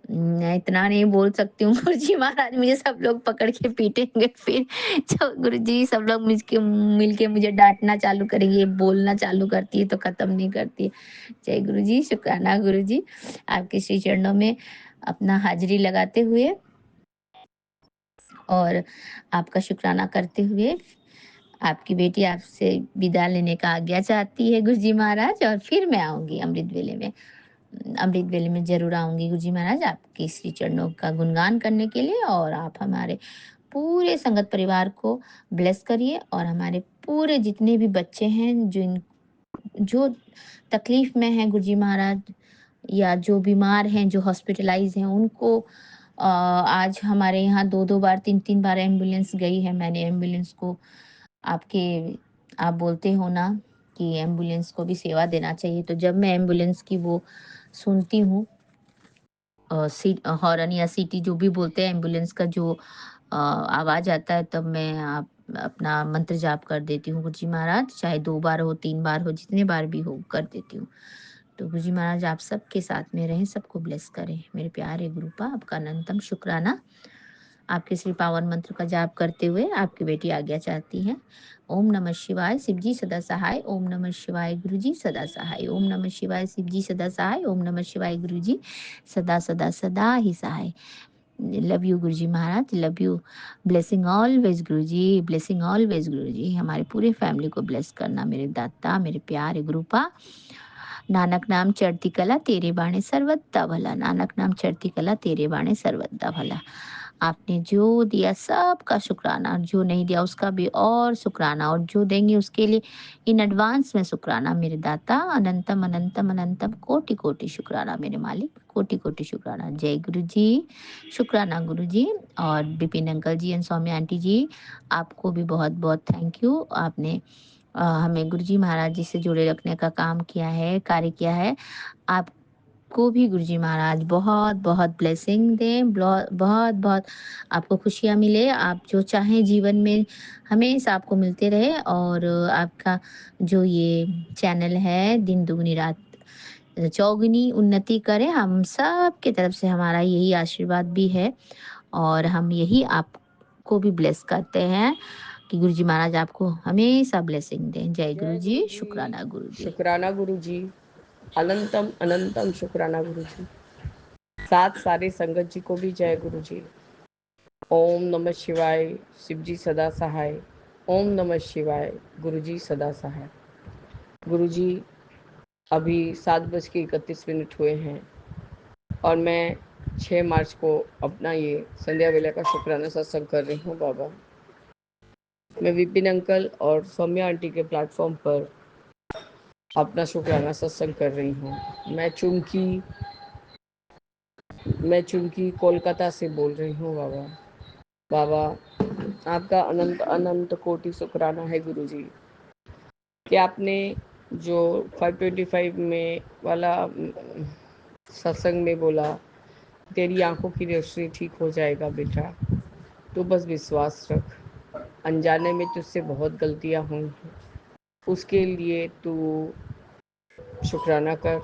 मैं इतना नहीं बोल सकती हूँ। गुरुजी महाराज मुझे सब लोग पकड़ के पीटेंगे, फिर जो गुरुजी सब लोग मिलके मुझे डांटना चालू करेंगे, बोलना चालू करती है तो खत्म नहीं करती है। जय गुरुजी, शुक्राना गुरुजी, आपके श्री चरणों में अपना हाजिरी लगाते हुए और आपका शुक्राना करते हुए आपकी बेटी आपसे विदा लेने का आज्ञा चाहती है गुरुजी महाराज, और फिर मैं आऊंगी अमृत वेले में जरूर आऊंगी गुरुजी महाराज, आपके श्री चरणों का गुणगान करने के लिए। और आप हमारे पूरे संगत परिवार को ब्लेस करिए, और हमारे पूरे जितने भी बच्चे हैं जो तकलीफ में हैं गुरुजी महाराज, या जो बीमार हैं, जो हॉस्पिटलाइज हैं, उनको आज हमारे यहाँ 2-2 बार 3-3 बार एम्बुलेंस गई है। मैंने एम्बुलेंस को आपके आप बोलते हो ना कि एम्बुलेंस को भी सेवा देना चाहिए, तो जब मैं एम्बुलेंस की वो सुनती हूँ हॉर्न या सीटी जो भी बोलते हैं, एम्बुलेंस का जो आवाज आता है, तब मैं अपना मंत्र जाप कर देती हूँ गुरुजी महाराज, चाहे 2 बार हो 3 बार हो, जितने बार भी हो कर देती हूँ। तो गुरुजी महाराज आप सबके साथ में रहें, सबको ब्लेस करें मेरे प्यारे गुरुपा, आपका अनंतम शुक्राना। आपके श्री पावन मंत्र का जाप करते हुए आपकी बेटी आज्ञा चाहती है। ओम नमः शिवाय, शिवजी सदा सहाय। ओम नमः शिवाय, गुरुजी सदा सहाय। ओम नमः शिवाय, शिवजी सदा सहाय। ओम नमः शिवाय, गुरुजी सदा सदा सदा ही सहाय। Love you Guruji Maharaj, love you. Blessing always Guruji, blessing always Guruji. हमारे पूरे फैमिली को ब्लेस करना मेरे दाता, मेरे प्यारे गुरुपा। नानक नाम चढ़ती कला तेरे बाणे सर्वदा भला, नानक नाम चढ़ती कला तेरे बाणे सर्वदा भला। आपने जो दिया सबका शुक्राना, और जो नहीं दिया उसका भी और शुक्राना, और जो देंगे उसके लिए इन एडवांस में शुक्राना मेरे दाता। अनंतम अनंतम अनंतम कोटि कोटि शुक्राना मेरे मालिक, कोटि कोटि शुक्राना। जय गुरु जी, शुक्राना गुरु जी। और Vipin uncle ji and Saumya aunty ji, आपको भी बहुत बहुत थैंक यू। आपने हमें गुरुजी महाराज जी से जुड़े रखने का काम किया है, कार्य किया है। आपको भी गुरुजी महाराज बहुत बहुत ब्लेसिंग दें, बहुत बहुत आपको खुशियाँ मिले, आप जो चाहें जीवन में हमेशा आपको मिलते रहे। और आपका जो ये चैनल है दिन दुगनी रात चौगुनी उन्नति करे, हम सब की तरफ से हमारा यही आशीर्वाद भी है, और हम यही आपको भी ब्लेस करते हैं कि गुरुजी महाराज आपको हमेशा ब्लेसिंग दें। जय गुरु जय जी, गुरु जी, शुक्राना गुरु जी। शुक्राना गुरु जी, अनंतम अनंतम शुक्राना गुरु जी। साथ सारे संगत जी को भी जय गुरु जी। ओम नमः शिवाय, शिव जी सदा सहाय। ओम नमः शिवाय, गुरु जी सदा सहाय। गुरु जी अभी 7:31 हुए हैं और मैं 6 मार्च को अपना ये संध्या वेला का शुक्राना सत्संग कर रही हूँ बाबा। मैं विपिन अंकल और सौम्या आंटी के प्लेटफॉर्म पर अपना शुक्राना सत्संग कर रही हूँ। मैं चुमकी कोलकाता से बोल रही हूँ बाबा। बाबा आपका अनंत अनंत कोटि शुक्राना है गुरुजी कि आपने जो 525 में वाला सत्संग में बोला तेरी आंखों की रोशनी ठीक हो जाएगा बेटा, तू बस विश्वास रख। अनजाने में तुझसे बहुत गलतियां हुई हैं, उसके लिए तू शुक्राना कर,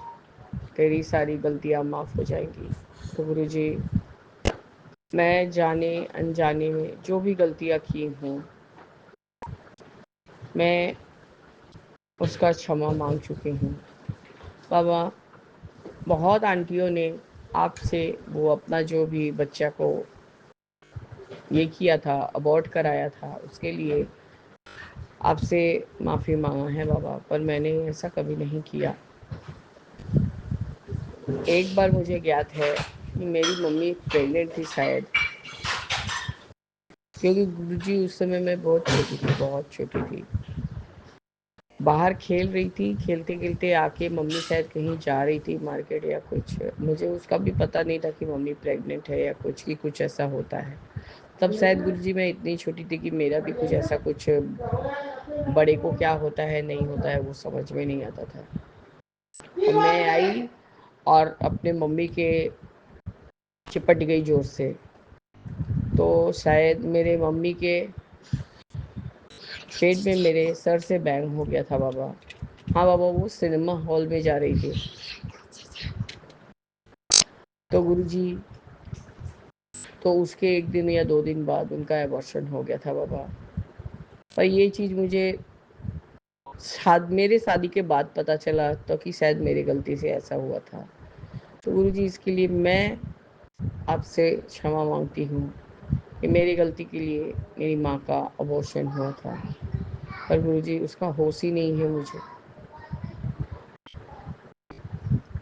तेरी सारी गलतियां माफ़ हो जाएंगी। तो गुरुजी मैं जाने अनजाने में जो भी गलतियां की हूँ मैं उसका क्षमा मांग चुकी हूँ बाबा। बहुत आंटियों ने आपसे वो अपना जो भी बच्चा को ये किया था, अबॉर्ट कराया था, उसके लिए आपसे माफ़ी मांगा है बाबा, पर मैंने ऐसा कभी नहीं किया। एक बार मुझे ज्ञात है कि मेरी मम्मी प्रेग्नेंट थी शायद, क्योंकि गुरुजी उस समय मैं बहुत छोटी थी, बहुत छोटी थी। बाहर खेल रही थी, खेलते खेलते आके मम्मी शायद कहीं जा रही थी मार्केट या कुछ, मुझे उसका भी पता नहीं था कि मम्मी प्रेग्नेंट है या कुछ ऐसा होता है। तब शायद गुरुजी मैं इतनी छोटी थी कि मेरा भी कुछ ऐसा कुछ बड़े को क्या होता है नहीं होता है वो समझ में नहीं आता था। और मैं आई और अपने मम्मी के चिपट गई जोर से, तो शायद मेरे मम्मी के पेट में मेरे सर से बैंग हो गया था बाबा। हाँ बाबा, वो सिनेमा हॉल में जा रही थी। तो गुरुजी तो उसके 1 दिन या 2 दिन बाद उनका एबॉर्शन हो गया था बाबा। पर ये चीज़ मुझे मेरे शादी के बाद पता चला तो कि शायद मेरी गलती से ऐसा हुआ था। तो गुरुजी इसके लिए मैं आपसे क्षमा मांगती हूँ कि मेरी गलती के लिए मेरी माँ का अबॉर्शन हुआ था, पर गुरुजी उसका होश ही नहीं है मुझे।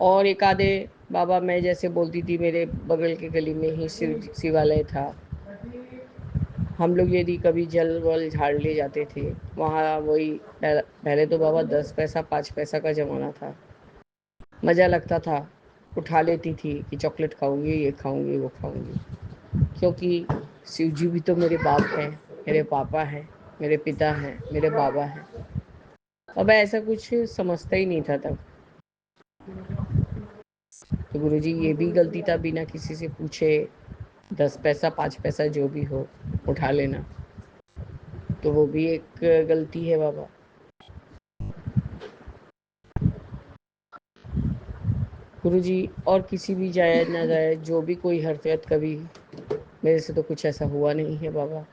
और एक आधे बाबा मैं जैसे बोलती थी, मेरे बगल के गली में ही शिवालय था, हम लोग यदि कभी जल वल झाड़ ले जाते थे वहाँ, वही पहले तो बाबा 10 पैसा 5 पैसा का ज़माना था, मज़ा लगता था। उठा लेती थी कि चॉकलेट खाऊंगी, ये खाऊंगी, वो खाऊंगी, क्योंकि शिव जी भी तो मेरे बाप हैं, मेरे पापा हैं, मेरे पिता हैं, मेरे बाबा हैं। अब ऐसा कुछ समझता ही नहीं था तब। तो गुरुजी ये भी गलती था, बिना किसी से पूछे 10 पैसा 5 पैसा जो भी हो उठा लेना, तो वो भी एक गलती है बाबा। गुरुजी और किसी भी जाए ना जाए, जो भी कोई हरकत कभी मेरे से तो कुछ ऐसा हुआ नहीं है बाबा।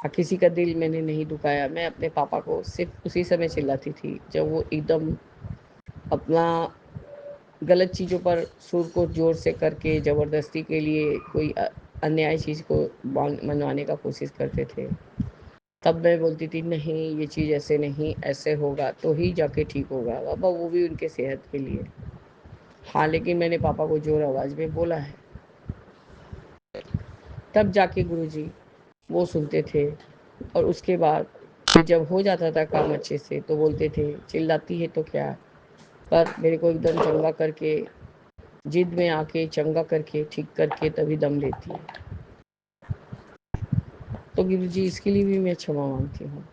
किसी का दिल मैंने नहीं दुखाया। मैं अपने पापा को सिर्फ उसी समय चिल्लाती थी जब वो एकदम अपना गलत चीज़ों पर सुर को ज़ोर से करके ज़बरदस्ती के लिए कोई अन्याय चीज़ को मनवाने का कोशिश करते थे। तब मैं बोलती थी नहीं, ये चीज़ ऐसे नहीं, ऐसे होगा तो ही जाके ठीक होगा बाबा, वो भी उनके सेहत के लिए। हाँ, लेकिन मैंने पापा को ज़ोर आवाज़ में बोला है, तब जाके गुरुजी वो सुनते थे। और उसके बाद जब हो जाता था काम अच्छे से तो बोलते थे चिल्लाती है तो क्या, पर मेरे को एकदम चंगा करके, जिद में आके चंगा करके ठीक करके तभी दम लेती है। तो गुरुजी इसके लिए भी मैं क्षमा मांगती हूँ।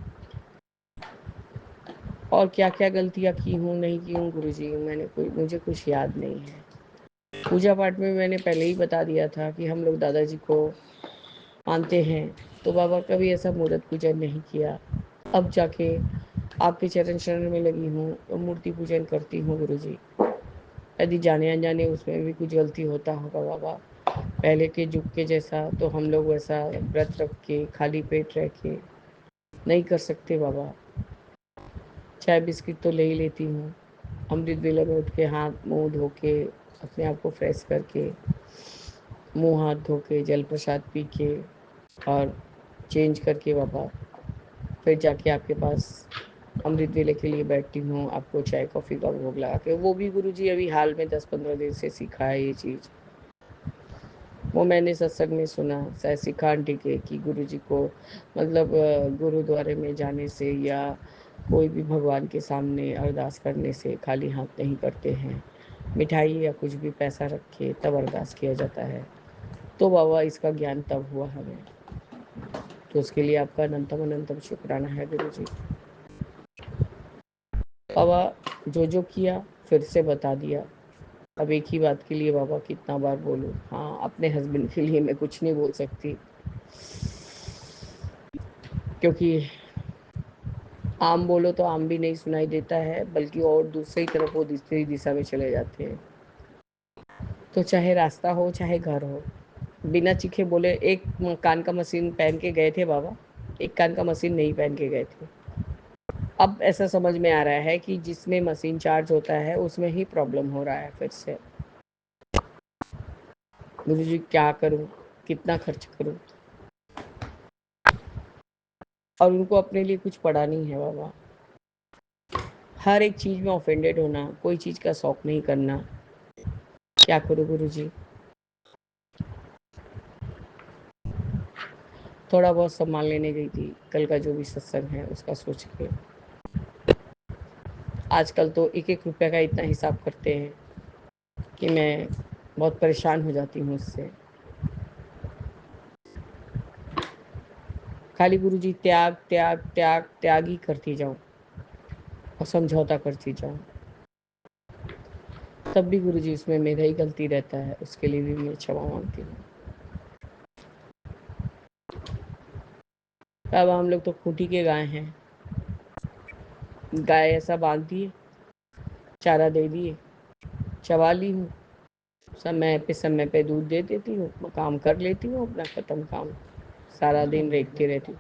और क्या क्या गलतियाँ की हूँ नहीं की हूँ गुरुजी, मुझे कुछ याद नहीं है। पूजा पाठ में मैंने पहले ही बता दिया था कि हम लोग दादाजी को मानते हैं, तो बाबा कभी ऐसा मूर्त पूजन नहीं किया। अब जाके आपके चरण शरण में लगी हूँ तो मूर्ति पूजन करती हूँ गुरुजी। यदि जाने अनजाने उसमें भी कुछ गलती होता होगा बाबा, पहले के युग के जैसा तो हम लोग वैसा व्रत रख के खाली पेट रह के नहीं कर सकते बाबा। चाय बिस्किट तो ले ही लेती हूँ, अमृत वेला में उठ के हाथ मुंह धो के अपने आप को फ्रेश करके, मुंह हाथ धो के जल प्रसाद पी के और चेंज करके बाबा फिर जाके आपके पास अमृत वेले के लिए बैठती हूँ, आपको चाय कॉफ़ी का भोग लगा के। वो भी गुरुजी अभी हाल में 10-15 दिन से सीखा है ये चीज़। वो मैंने सत्संग में सुना, शायद शिखा आंटी के, कि गुरुजी को मतलब गुरुद्वारे में जाने से या कोई भी भगवान के सामने अरदास करने से खाली हाथ नहीं करते हैं, मिठाई या कुछ भी पैसा रख के तब अरदास किया जाता है। तो बाबा इसका ज्ञान तब हुआ हमें। तो उसके लिए आपका अनंतम अनंतम शुक्राना है गुरुजी। बाबा जो किया फिर से बता दिया। अब एक ही बात के लिए बाबा कितना बार बोलूं? हाँ, अपने हस्बैंड के लिए मैं कुछ नहीं बोल सकती, क्योंकि आम बोलो तो आम भी नहीं सुनाई देता है, बल्कि और दूसरी तरफ वो दूसरी दिशा में चले जाते हैं। तो चाहे रास्ता हो चाहे घर हो, बिना चीखे बोले एक कान का मशीन पहन के गए थे बाबा, एक कान का मशीन नहीं पहन के गए थे। अब ऐसा समझ में आ रहा है कि जिसमें मशीन चार्ज होता है उसमें ही प्रॉब्लम हो रहा है फिर से। गुरु जी क्या करूं, कितना खर्च करूं? और उनको अपने लिए कुछ पड़ा नहीं है बाबा। हर एक चीज में ऑफेंडेड होना, कोई चीज का शौक नहीं करना, क्या करूं गुरु जी? थोड़ा बहुत सम्मान लेने गई थी, कल का जो भी सत्संग है उसका सोच के। आजकल तो 1-1 रुपए का इतना हिसाब करते हैं कि मैं बहुत परेशान हो जाती हूँ उससे। खाली गुरु जी त्याग त्याग त्याग त्याग ही करती जाऊं और समझौता करती जाऊं। तब भी गुरु जी उसमें मेरा ही गलती रहता है, उसके लिए भी मैं क्षमा मांगती हूँ। अब हम लोग तो खूंटी के गाय हैं, गाय ऐसा बांध दिए, चारा दे दिए, चबा ली हूँ, समय पे दूध दे देती हूँ, काम कर लेती हूँ, अपना खत्म काम। सारा दिन रेखती रहती हूँ।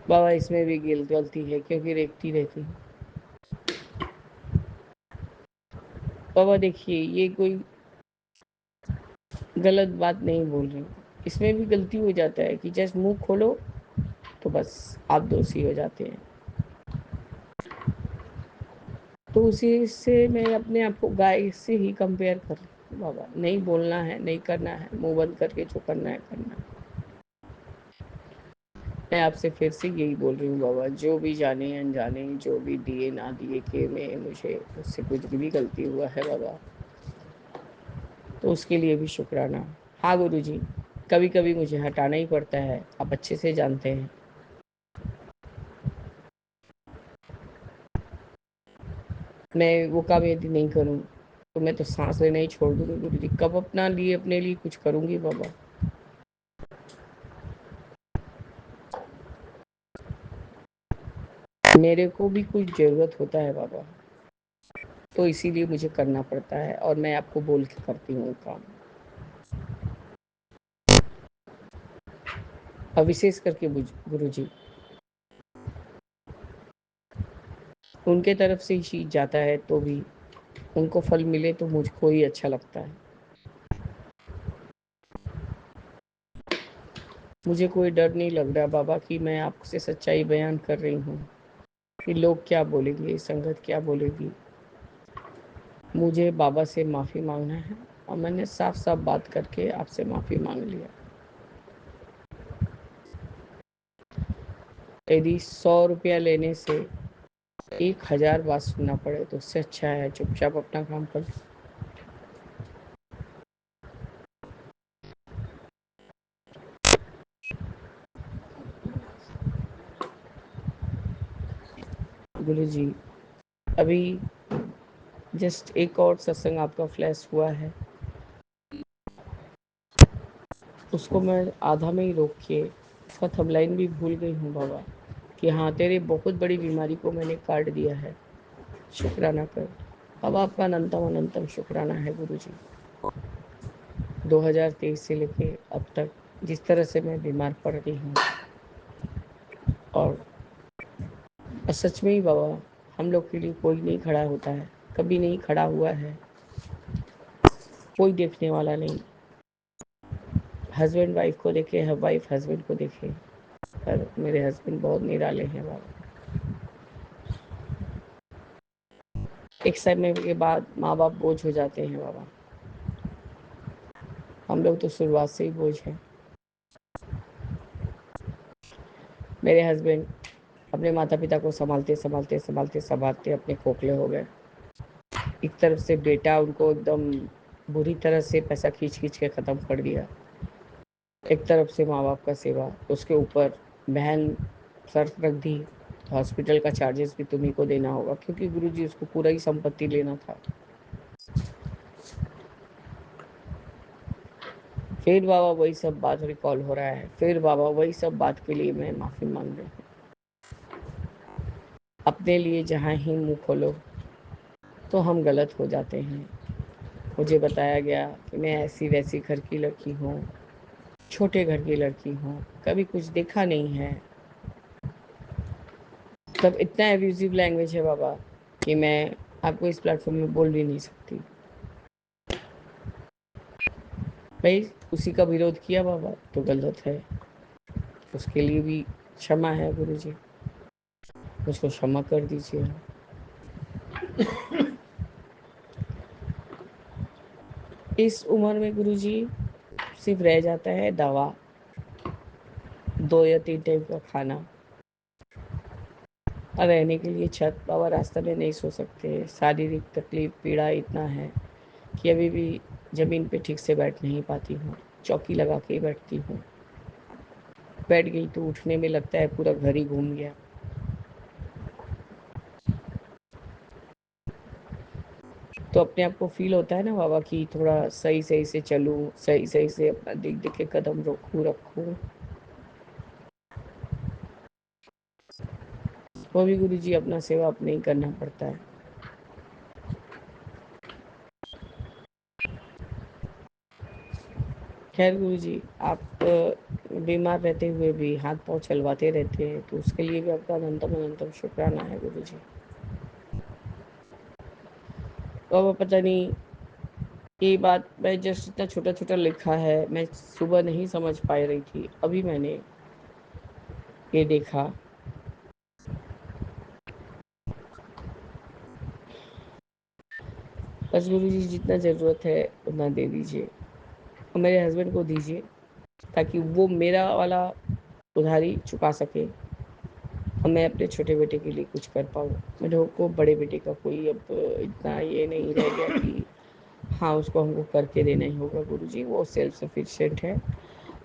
बाबा इसमें भी गलती है, क्योंकि रेखती रहती हूँ। बाबा देखिए, ये कोई गलत बात नहीं बोल रही, इसमें भी गलती हो जाता है कि जैसे मुंह खोलो तो बस आप दोषी हो जाते हैं। तो उसी से मैं अपने आप को गाय से ही कंपेयर कर रही हूँ। बाबा नहीं बोलना है, नहीं करना है, मुंह बंद करके जो करना है करना है। मैं आपसे फिर से यही बोल रही हूँ बाबा, जो भी जाने अनजाने, जो भी दिए ना दिए के में मुझे उससे कुछ भी गलती हुआ है बाबा, तो उसके लिए भी शुक्राना। हाँ गुरु जी, कभी कभी मुझे हटाना ही पड़ता है, आप अच्छे से जानते हैं। मैं वो काम यदि नहीं करूँ तो मैं तो सांस लेना ही छोड़ दूंगी गुरु जी। कब अपने लिए कुछ करूंगी बाबा? मेरे को भी कुछ जरूरत होता है बाबा, तो इसीलिए मुझे करना पड़ता है, और मैं आपको बोल के करती हूँ काम। और विशेष करके गुरु जी, उनके तरफ से ही चीज जाता है तो भी उनको फल मिले तो मुझको ही अच्छा लगता है। मुझे कोई डर नहीं लग रहा बाबा कि मैं आपसे सच्चाई बयान कर रही हूँ कि लोग क्या बोलेंगे, संगत क्या बोलेगी। मुझे बाबा से माफ़ी मांगना है, और मैंने साफ साफ बात करके आपसे माफ़ी मांग लिया। यदि 100 रुपया लेने से 1000 बात सुनना पड़े तो उससे अच्छा है चुपचाप अपना काम कर। गुरु जी, अभी जस्ट एक और सत्संग आपका फ्लैश हुआ है, उसको मैं आधा में ही रोक के उसका थंबलाइन भी भूल गई हूँ बाबा, कि हाँ तेरे बहुत बड़ी बीमारी को मैंने काट दिया है, शुक्राना कर। अब आपका अनंतम अनंतम शुक्राना है गुरु जी। 2023 से लेके अब तक जिस तरह से मैं बीमार पड़ रही हूँ, और सच में ही बाबा, हम लोग के लिए कोई नहीं खड़ा होता है, कभी नहीं खड़ा हुआ है, कोई देखने वाला नहीं। हस्बैंड वाइफ को देखे, वाइफ हस्बैंड को देखे, पर मेरे हस्बैंड बहुत निराले हैं बाबा। एक समय के बाद माँ बाप बोझ हो जाते हैं बाबा। हम लोग तो शुरुआत से ही बोझ हैं। मेरे हस्बैंड अपने माता पिता को संभालते संभालते संभालते संभालते अपने खोखले हो गए। एक तरफ से बेटा उनको एकदम बुरी तरह से पैसा खींच खींच के ख़त्म कर दिया, एक तरफ से माँ बाप का सेवा, उसके ऊपर बहन शर्त रख दी हॉस्पिटल का चार्जेस भी तुम्ही को देना होगा, क्योंकि गुरुजी उसको पूरा ही संपत्ति लेना था। फिर बाबा वही सब बात रिकॉल हो रहा है, फिर बाबा वही सब बात के लिए मैं माफ़ी मांग रही हूँ। अपने लिए जहाँ ही मुंह खोलो तो हम गलत हो जाते हैं। मुझे बताया गया कि मैं ऐसी वैसी घर की लड़की हूँ, छोटे घर की लड़की हूँ, कभी कुछ देखा नहीं है। तब इतना एब्यूजिव लैंग्वेज है बाबा कि मैं आपको इस प्लेटफॉर्म में बोल भी नहीं सकती। भाई उसी का विरोध किया बाबा तो गलत है, उसके लिए भी क्षमा है गुरुजी, मुझको क्षमा कर दीजिए। इस उम्र में गुरुजी सिर्फ रह जाता है दवा, 2 या 3 टाइम का खाना और रहने के लिए छत। बाबा रास्ते में नहीं सो सकते, शारीरिक तकलीफ पीड़ा इतना है कि अभी भी ज़मीन पे ठीक से बैठ नहीं पाती हूँ, चौकी लगा के बैठती हूँ। बैठ गई तो उठने में लगता है पूरा घर ही घूम गया। तो अपने आप को फील होता है ना बाबा कि थोड़ा सही सही से चलूँ, सही सही से अपना देख देख के कदम रखूँ। वो भी गुरुजी अपना सेवा अपने ही करना पड़ता है। खैर गुरुजी आप बीमार रहते हुए भी हाथ पाँव चलवाते रहते हैं, तो उसके लिए भी आपका अनंतम अनंतम शुक्राना है गुरुजी। बाबा पता नहीं ये बात मैं जस्ट इतना छोटा छोटा लिखा है, मैं सुबह नहीं समझ पा रही थी, अभी मैंने ये देखा। बस गुरुजी जितना ज़रूरत है उतना दे दीजिए और मेरे हस्बैंड को दीजिए, ताकि वो मेरा वाला उधारी चुका सके और मैं अपने छोटे बेटे के लिए कुछ कर पाऊँ। मेरे को बड़े बेटे का कोई अब इतना ये नहीं रह गया कि हाँ उसको हमको करके देना ही होगा। गुरुजी वो सेल्फ सफिशिएंट है,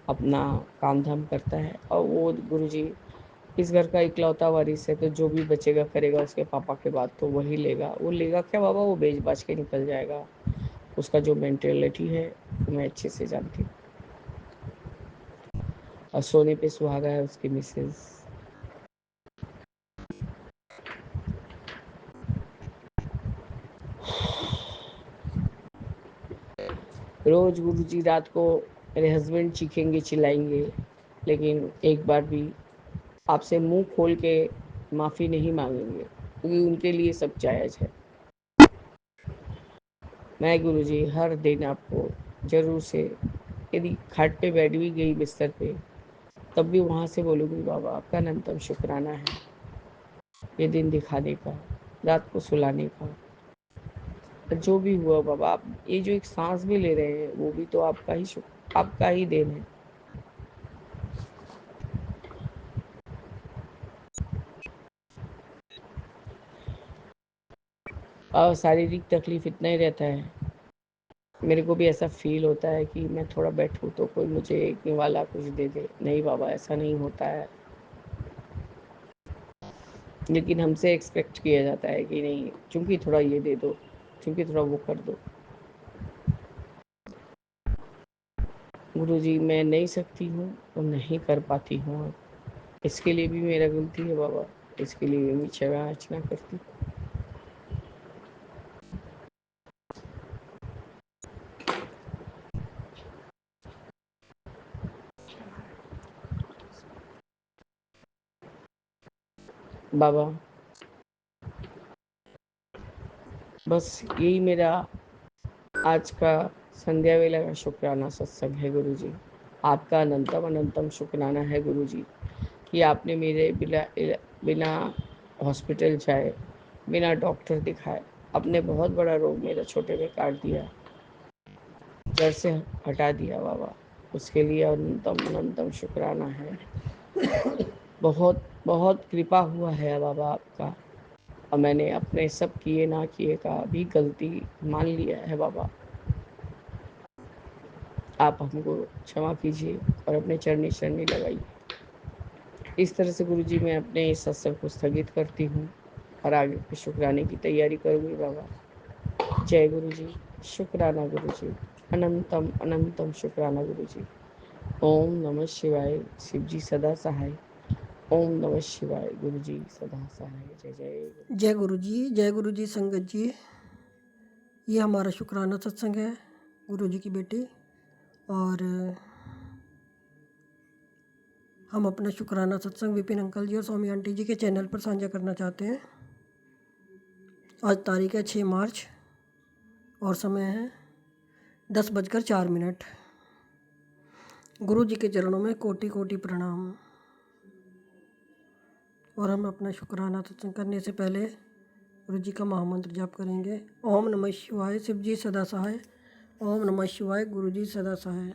अपना काम धाम करता है और वो गुरुजी इस घर का इकलौता वारिस है, तो जो भी बचेगा करेगा उसके पापा के बाद तो वही लेगा। वो लेगा क्या बाबा, वो बेच बाच के निकल जाएगा। उसका जो मेंटेलिटी है वो मैं अच्छे से जानती हूँ। और सोने पे सुहागा है उसकी मिसेज। रोज गुरुजी रात को मेरे हस्बैंड चीखेंगे चिल्लाएंगे, लेकिन एक बार भी आपसे मुंह खोल के माफ़ी नहीं मांगेंगे, क्योंकि उनके लिए सब जायज़ है। मैं गुरुजी हर दिन आपको ज़रूर से, यदि खाट पे बैठ भी गई बिस्तर पे, तब भी वहाँ से बोलूँगी बाबा आपका अनंतम शुक्राना है, ये दिन दिखाने का, रात को सुलाने का, जो भी हुआ बाबा। आप ये जो एक सांस भी ले रहे हैं वो भी तो आपका ही देन है। और शारीरिक तकलीफ इतना ही रहता है, मेरे को भी ऐसा फील होता है कि मैं थोड़ा बैठूं तो कोई मुझे एक निवाला कुछ दे दे। नहीं बाबा ऐसा नहीं होता है, लेकिन हमसे एक्सपेक्ट किया जाता है कि नहीं चूंकि थोड़ा ये दे दो, चूंकि थोड़ा वो कर दो। गुरुजी मैं नहीं सकती हूँ और नहीं कर पाती हूँ, इसके लिए भी मेरा गलती है बाबा, इसके लिए भी मैं क्षमा याचना करती हूँ। बाबा बस यही मेरा आज का संध्या वेला का शुक्राना सत्संग है गुरुजी। आपका अनंतम अनंतम शुक्राना है गुरुजी कि आपने मेरे बिना हॉस्पिटल जाए, बिना डॉक्टर दिखाए अपने बहुत बड़ा रोग मेरा छोटे में काट दिया, जड़ से हटा दिया बाबा। उसके लिए अनंतम अनंतम शुक्राना है। बहुत बहुत कृपा हुआ है बाबा आपका, और मैंने अपने सब किए ना किए का भी गलती मान लिया है बाबा। आप हमको क्षमा कीजिए और अपने चरनी शरणी लगाइए। इस तरह से गुरुजी मैं अपने इस सत्संग को स्थगित करती हूँ और आगे के शुक्राने की तैयारी करूँगी बाबा। जय गुरुजी, शुक्राना गुरुजी, अनंतम अनंतम शुक्राना गुरुजी। ओम नमः शिवाय, शिव जी सदा सहाय। ओम नमः शिवाय, गुरुजी सदा सहाय। जय जय जय गुरु जी संगत जी। ये हमारा शुक्राना सत्संग है गुरु जी की बेटी, और हम अपना शुक्राना सत्संग विपिन अंकल जी और स्वामी आंटी जी के चैनल पर साझा करना चाहते हैं। आज तारीख है 6 मार्च और समय है 10:04। गुरु जी के चरणों में कोटि कोटि प्रणाम। और हम अपना शुक्राना सत्संग करने से पहले गुरु जी का महामंत्र जाप करेंगे। ओम नमः शिवाय, शिव जी सदा सहाय। ओम नमः शिवाय, गुरु जी सदा सहाय।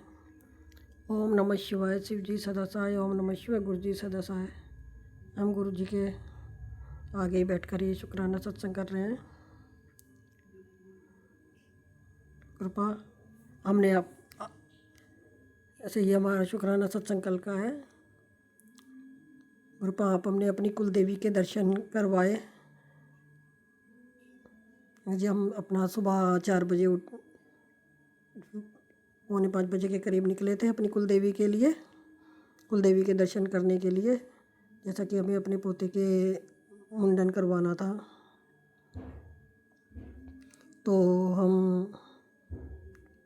ओम नमः शिवाय, शिव जी सदा सहाय। ओम नमः शिवाय, गुरु जी सदा सहाय। हम गुरु जी के आगे ही बैठकर ये शुक्राना सत्संग कर रहे हैं। कृपा हमने आप ऐसे ही हमारा शुक्राना सत्संग कल का है। कृपा आप हमने अपनी कुल देवी के दर्शन करवाए। जी हम अपना सुबह 4 बजे 4:45 के करीब निकले थे अपनी कुल देवी के लिए, कुल देवी के दर्शन करने के लिए, जैसा कि हमें अपने पोते के मुंडन करवाना था। तो हम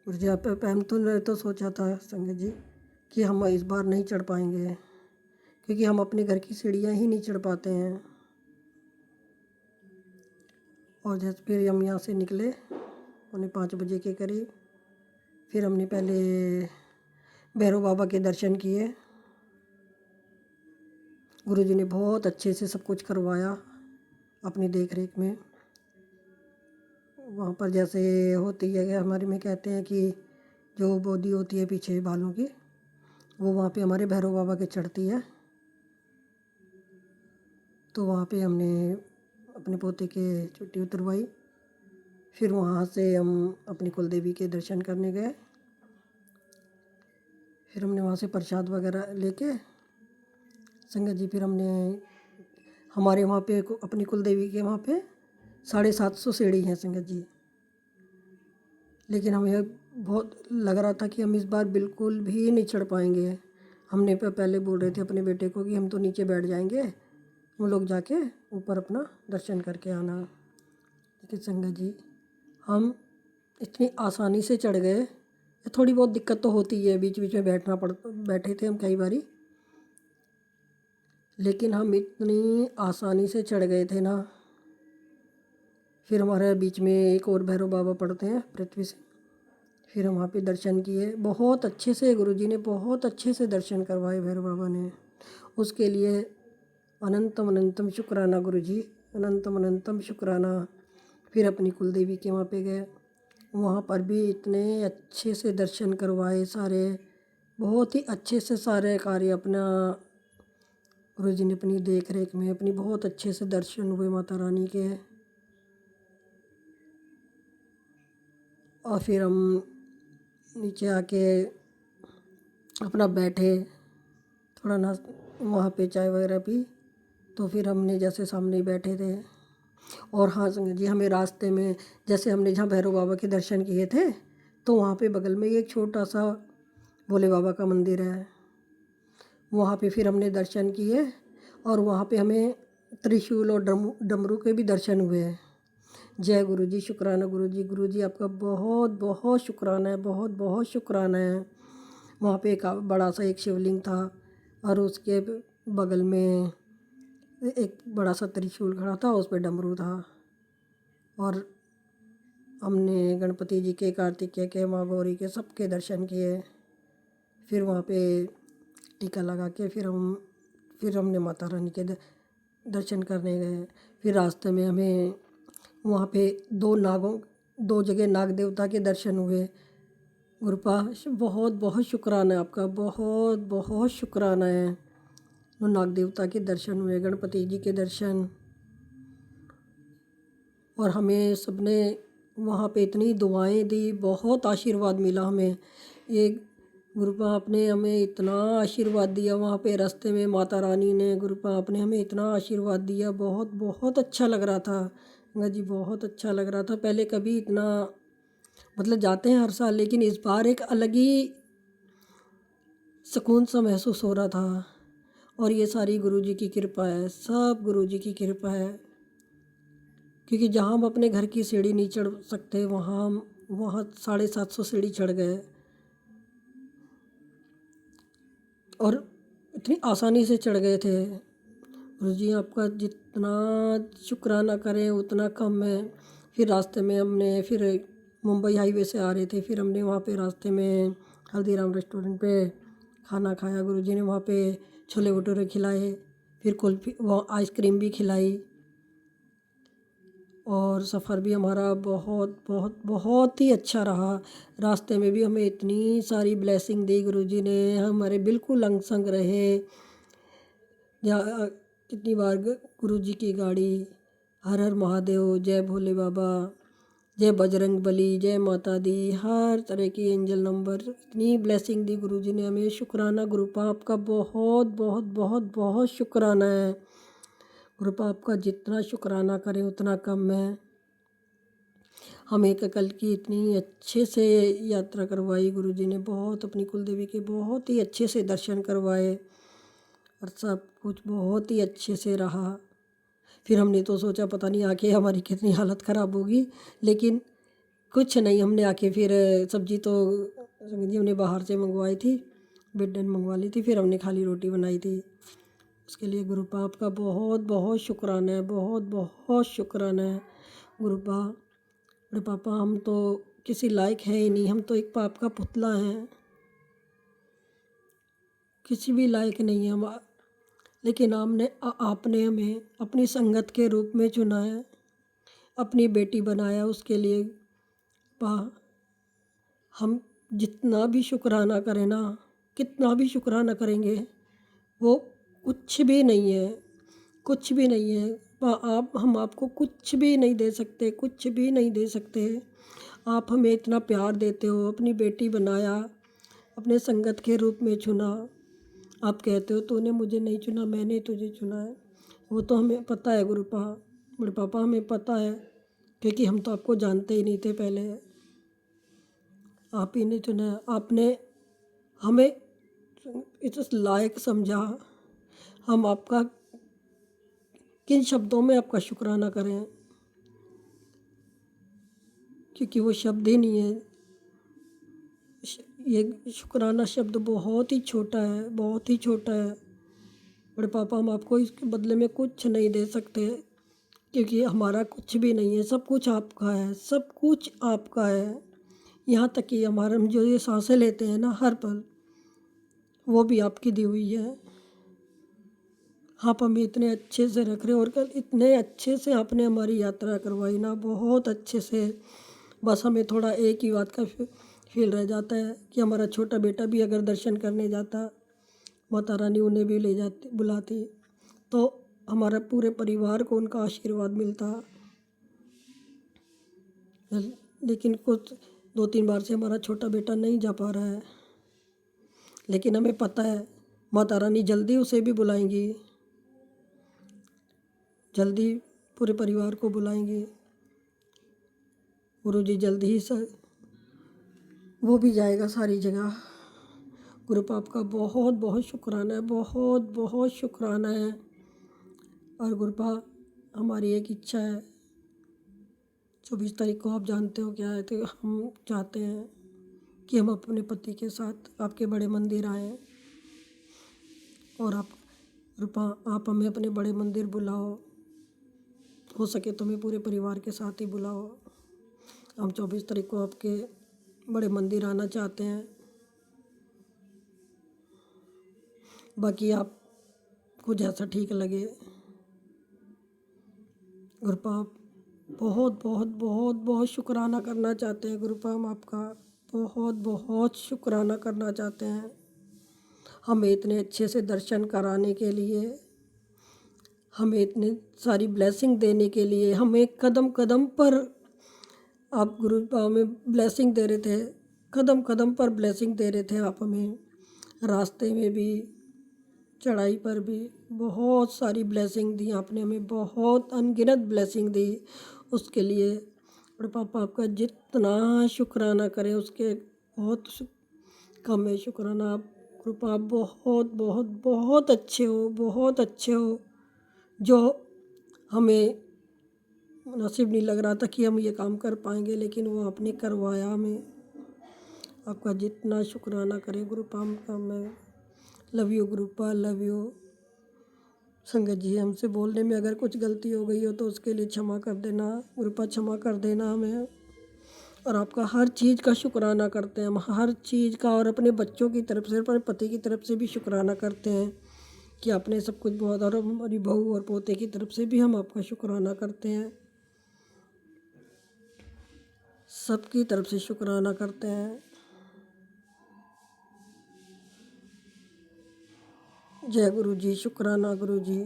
हम तो सोचा था संगत जी कि हम इस बार नहीं चढ़ पाएंगे, क्योंकि हम अपने घर की सीढ़ियाँ ही नहीं चढ़ पाते हैं। और जैसे फिर हम यहाँ से निकले 4:45 बजे के करीब। फिर हमने पहले भैरव बाबा के दर्शन किए। गुरुजी ने बहुत अच्छे से सब कुछ करवाया अपनी देख रेख में। वहाँ पर जैसे होती है हमारे में कहते हैं कि जो बोधी होती है पीछे बालों की, वो वहाँ पे हमारे भैरव बाबा के चढ़ती है। तो वहाँ पे हमने अपने पोते के चुट्टी उतरवाई। फिर वहाँ से हम अपनी कुल देवी के दर्शन करने गए। फिर हमने वहाँ से प्रसाद वगैरह लेके संगत जी, फिर हमने हमारे वहाँ पे अपनी कुल देवी के वहाँ पे 750 सीढ़ी हैं संगत जी। लेकिन हमें बहुत लग रहा था कि हम इस बार बिल्कुल भी नहीं चढ़ पाएंगे। हमने पहले बोल रहे थे अपने बेटे को कि हम तो नीचे बैठ जाएंगे, हम लोग जाके ऊपर अपना दर्शन करके आना। लेकिन संगत जी हम इतनी आसानी से चढ़ गए। थोड़ी बहुत दिक्कत तो होती है, बीच बीच में बैठे थे हम कई बारी, लेकिन हम इतनी आसानी से चढ़ गए थे ना। फिर हमारे बीच में एक और भैरव बाबा पड़ते हैं पृथ्वी से। फिर हम वहाँ पे दर्शन किए बहुत अच्छे से। गुरुजी ने बहुत अच्छे से दर्शन करवाए भैरव बाबा ने। उसके लिए अनंतम अनंतम शुक्राना गुरुजी, अनंतम अनंतम शुक्राना। फिर अपनी कुल देवी के वहाँ पे गए, वहाँ पर भी इतने अच्छे से दर्शन करवाए सारे, बहुत ही अच्छे से सारे कार्य अपना गुरुजी ने अपनी देख रेख में अपनी बहुत अच्छे से दर्शन हुए माता रानी के। और फिर हम नीचे आके अपना बैठे, थोड़ा ना वहाँ पे चाय वगैरह पी। तो फिर हमने जैसे सामने ही बैठे थे। और हाँ संगत जी, हमें रास्ते में जैसे हमने जहाँ भैरव बाबा के दर्शन किए थे, तो वहाँ पे बगल में एक छोटा सा भोले बाबा का मंदिर है। वहाँ पे फिर हमने दर्शन किए और वहाँ पे हमें त्रिशूल और डमरू के भी दर्शन हुए। जय गुरु जी, शुक्राना गुरु जी आपका बहुत बहुत शुक्राना है, बहुत बहुत शुक्राना है। वहाँ पे एक बड़ा सा एक शिवलिंग था और उसके बगल में एक बड़ा सा त्रिशूल खड़ा था, उस पर डमरू था। और हमने गणपति जी के, कार्तिकेय के, माँ गौरी के सबके दर्शन किए। फिर वहाँ पे टीका लगा के फिर हम फिर हमने माता रानी के दर्शन करने गए। फिर रास्ते में हमें वहाँ पे दो जगह नाग देवता के दर्शन हुए। गुरुपा बहुत बहुत शुक्राना है आपका, बहुत बहुत शुक्राना है। वो नाग देवता के दर्शन हुए, गणपति जी के दर्शन, और हमें सबने वहाँ पे इतनी दुआएं दी, बहुत आशीर्वाद मिला हमें। ये गुरुपा आपने हमें इतना आशीर्वाद दिया वहाँ पे रास्ते में, माता रानी ने, गुरुपा आपने हमें इतना आशीर्वाद दिया, बहुत बहुत अच्छा लग रहा था गंगा जी, बहुत अच्छा लग रहा था। पहले कभी इतना, मतलब जाते हैं हर साल, लेकिन इस बार एक अलग ही सुकून सा महसूस हो रहा था। और ये सारी गुरु जी की कृपा है, सब गुरु जी की कृपा है। क्योंकि जहाँ हम अपने घर की सीढ़ी नहीं चढ़ सकते, वहाँ 750 सीढ़ी चढ़ गए, और इतनी आसानी से चढ़ गए थे। गुरु जी आपका जितना शुक्राना करें उतना कम है। फिर रास्ते में हमने, फिर मुंबई हाईवे से आ रहे थे, फिर हमने वहाँ पे रास्ते में हल्दीराम रेस्टोरेंट पे खाना खाया। गुरु जी ने वहाँ पे छोले भटूरे खिलाए, फिर कुल्फी, वो आइसक्रीम भी खिलाई। और सफ़र भी हमारा बहुत बहुत बहुत ही अच्छा रहा। रास्ते में भी हमें इतनी सारी ब्लेसिंग दी गुरु जी ने, हमारे बिल्कुल अंग संग रहे। या कितनी बार गुरु जी की गाड़ी, हर हर महादेव, जय भोले बाबा, जय बजरंग बली, जय माता दी, हर तरह की एंजल नंबर, इतनी ब्लेसिंग दी गुरु जी ने हमें। शुक्राना गुरुपा आपका, बहुत बहुत बहुत बहुत शुक्राना है गुरुपा आपका। जितना शुक्राना करें उतना कम है। हमें कल की इतनी अच्छे से यात्रा करवाई गुरु जी ने, बहुत, अपनी कुल देवी के बहुत ही अच्छे से दर्शन करवाए, और सब कुछ बहुत ही अच्छे से रहा। फिर हमने तो सोचा पता नहीं आके हमारी कितनी हालत ख़राब होगी, लेकिन कुछ नहीं। हमने आके फिर सब्जी तो संगत जी हमने बाहर से मंगवाई थी, बेडन मंगवा ली थी, फिर हमने खाली रोटी बनाई थी। उसके लिए गुरुपा आपका बहुत बहुत शुक्राना है, बहुत बहुत शुक्राना है गुरुपा। अरे पापा, हम तो किसी लायक है ही नहीं, हम तो एक पाप का पुतला हैं, किसी भी लायक नहीं है हम। लेकिन आपने हमें अपनी संगत के रूप में चुना है, अपनी बेटी बनाया। उसके लिए पा हम जितना भी शुक्राना करें ना, कितना भी शुक्राना करेंगे, वो कुछ भी नहीं है, कुछ भी नहीं है। हम आपको कुछ भी नहीं दे सकते, कुछ भी नहीं दे सकते। आप हमें इतना प्यार देते हो, अपनी बेटी बनाया, अपने संगत के रूप में चुना। आप कहते हो तूने मुझे नहीं चुना, मैंने तुझे चुना है। वो तो हमें पता है गुरुपा, बड़े पापा, हमें पता है, क्योंकि हम तो आपको जानते ही नहीं थे पहले। आप ही ने चुना, आपने हमें इस लायक समझा। हम आपका किन शब्दों में आपका शुक्राना करें, क्योंकि वो शब्द ही नहीं है। ये शुक्राना शब्द बहुत ही छोटा है, बहुत ही छोटा है बड़े पापा। हम आपको इसके बदले में कुछ नहीं दे सकते, क्योंकि हमारा कुछ भी नहीं है, सब कुछ आपका है, सब कुछ आपका है। यहाँ तक कि हम जो ये सांसें लेते हैं ना हर पल, वो भी आपकी दी हुई है। आप हमें इतने अच्छे से रख रहे हो, और कल इतने अच्छे से आपने हमारी यात्रा करवाई ना, बहुत अच्छे से। बस हमें थोड़ा एक ही बात का फील रह जाता है कि हमारा छोटा बेटा भी अगर दर्शन करने जाता, माता रानी उन्हें भी ले जाती, बुलाती, तो हमारा पूरे परिवार को उनका आशीर्वाद मिलता। लेकिन कुछ 2-3 बार से हमारा छोटा बेटा नहीं जा पा रहा है, लेकिन हमें पता है माता रानी जल्दी उसे भी बुलाएंगी, जल्दी पूरे परिवार को बुलाएंगे। गुरु जी जल्दी ही वो भी जाएगा सारी जगह। गुरु पाप का बहुत बहुत शुक्राना है, बहुत बहुत शुक्राना है। और गुरुपा, हमारी एक इच्छा है, 24 तारीख को आप जानते हो क्या है, तो हम चाहते हैं कि हम अपने पति के साथ आपके बड़े मंदिर आएँ। और आप गुरुपा, आप हमें अपने बड़े मंदिर बुलाओ, हो सके तो हमें पूरे परिवार के साथ ही बुलाओ। हम 24 तारीख को आपके बड़े मंदिर आना चाहते हैं। बाकी आप आपको जैसा ठीक लगे। गुरुपा बहुत बहुत बहुत बहुत शुक्राना करना चाहते हैं। गुरुपा हम आपका बहुत बहुत शुक्राना करना चाहते हैं, हमें इतने अच्छे से दर्शन कराने के लिए, हमें इतनी सारी ब्लेसिंग देने के लिए। हमें कदम कदम पर आप गुरुपा हमें ब्लेसिंग दे रहे थे, कदम कदम पर ब्लेसिंग दे रहे थे आप हमें। रास्ते में भी, चढ़ाई पर भी बहुत सारी ब्लेसिंग दी आपने हमें, बहुत अनगिनत ब्लेसिंग दी। उसके लिए बड़े पापा आपका जितना शुक्राना करें उसके बहुत कम है शुक्राना। आप कृपा बहुत बहुत बहुत अच्छे हो, बहुत अच्छे हो, जो हमें नसीब नहीं लग रहा था कि हम ये काम कर पाएंगे, लेकिन वो आपने करवाया हमें। आपका जितना शुक्राना करें गुरुपा का। मैं लव यू गुरुपा, लव यू। संगत जी, हमसे बोलने में अगर कुछ गलती हो गई हो तो उसके लिए क्षमा कर देना गुरुपा, क्षमा कर देना हमें। और आपका हर चीज़ का शुक्राना करते हैं हम, हर चीज़ का। और अपने बच्चों की तरफ से, अपने पति की तरफ से भी शुक्राना करते हैं कि आपने सब कुछ बहुत, और हमारी बहू और पोते की तरफ से भी हम आपका शुक्राना करते हैं, सबकी तरफ से शुक्राना करते हैं। जय गुरु जी, शुक्राना गुरु जी।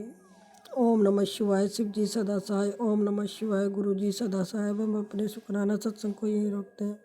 ओम नमः शिवाय, शिव जी सदा सहाय। ओम नमः शिवाय, गुरु जी सदा सहाय। हम अपने शुक्राना सत्संग को यही रोकते हैं।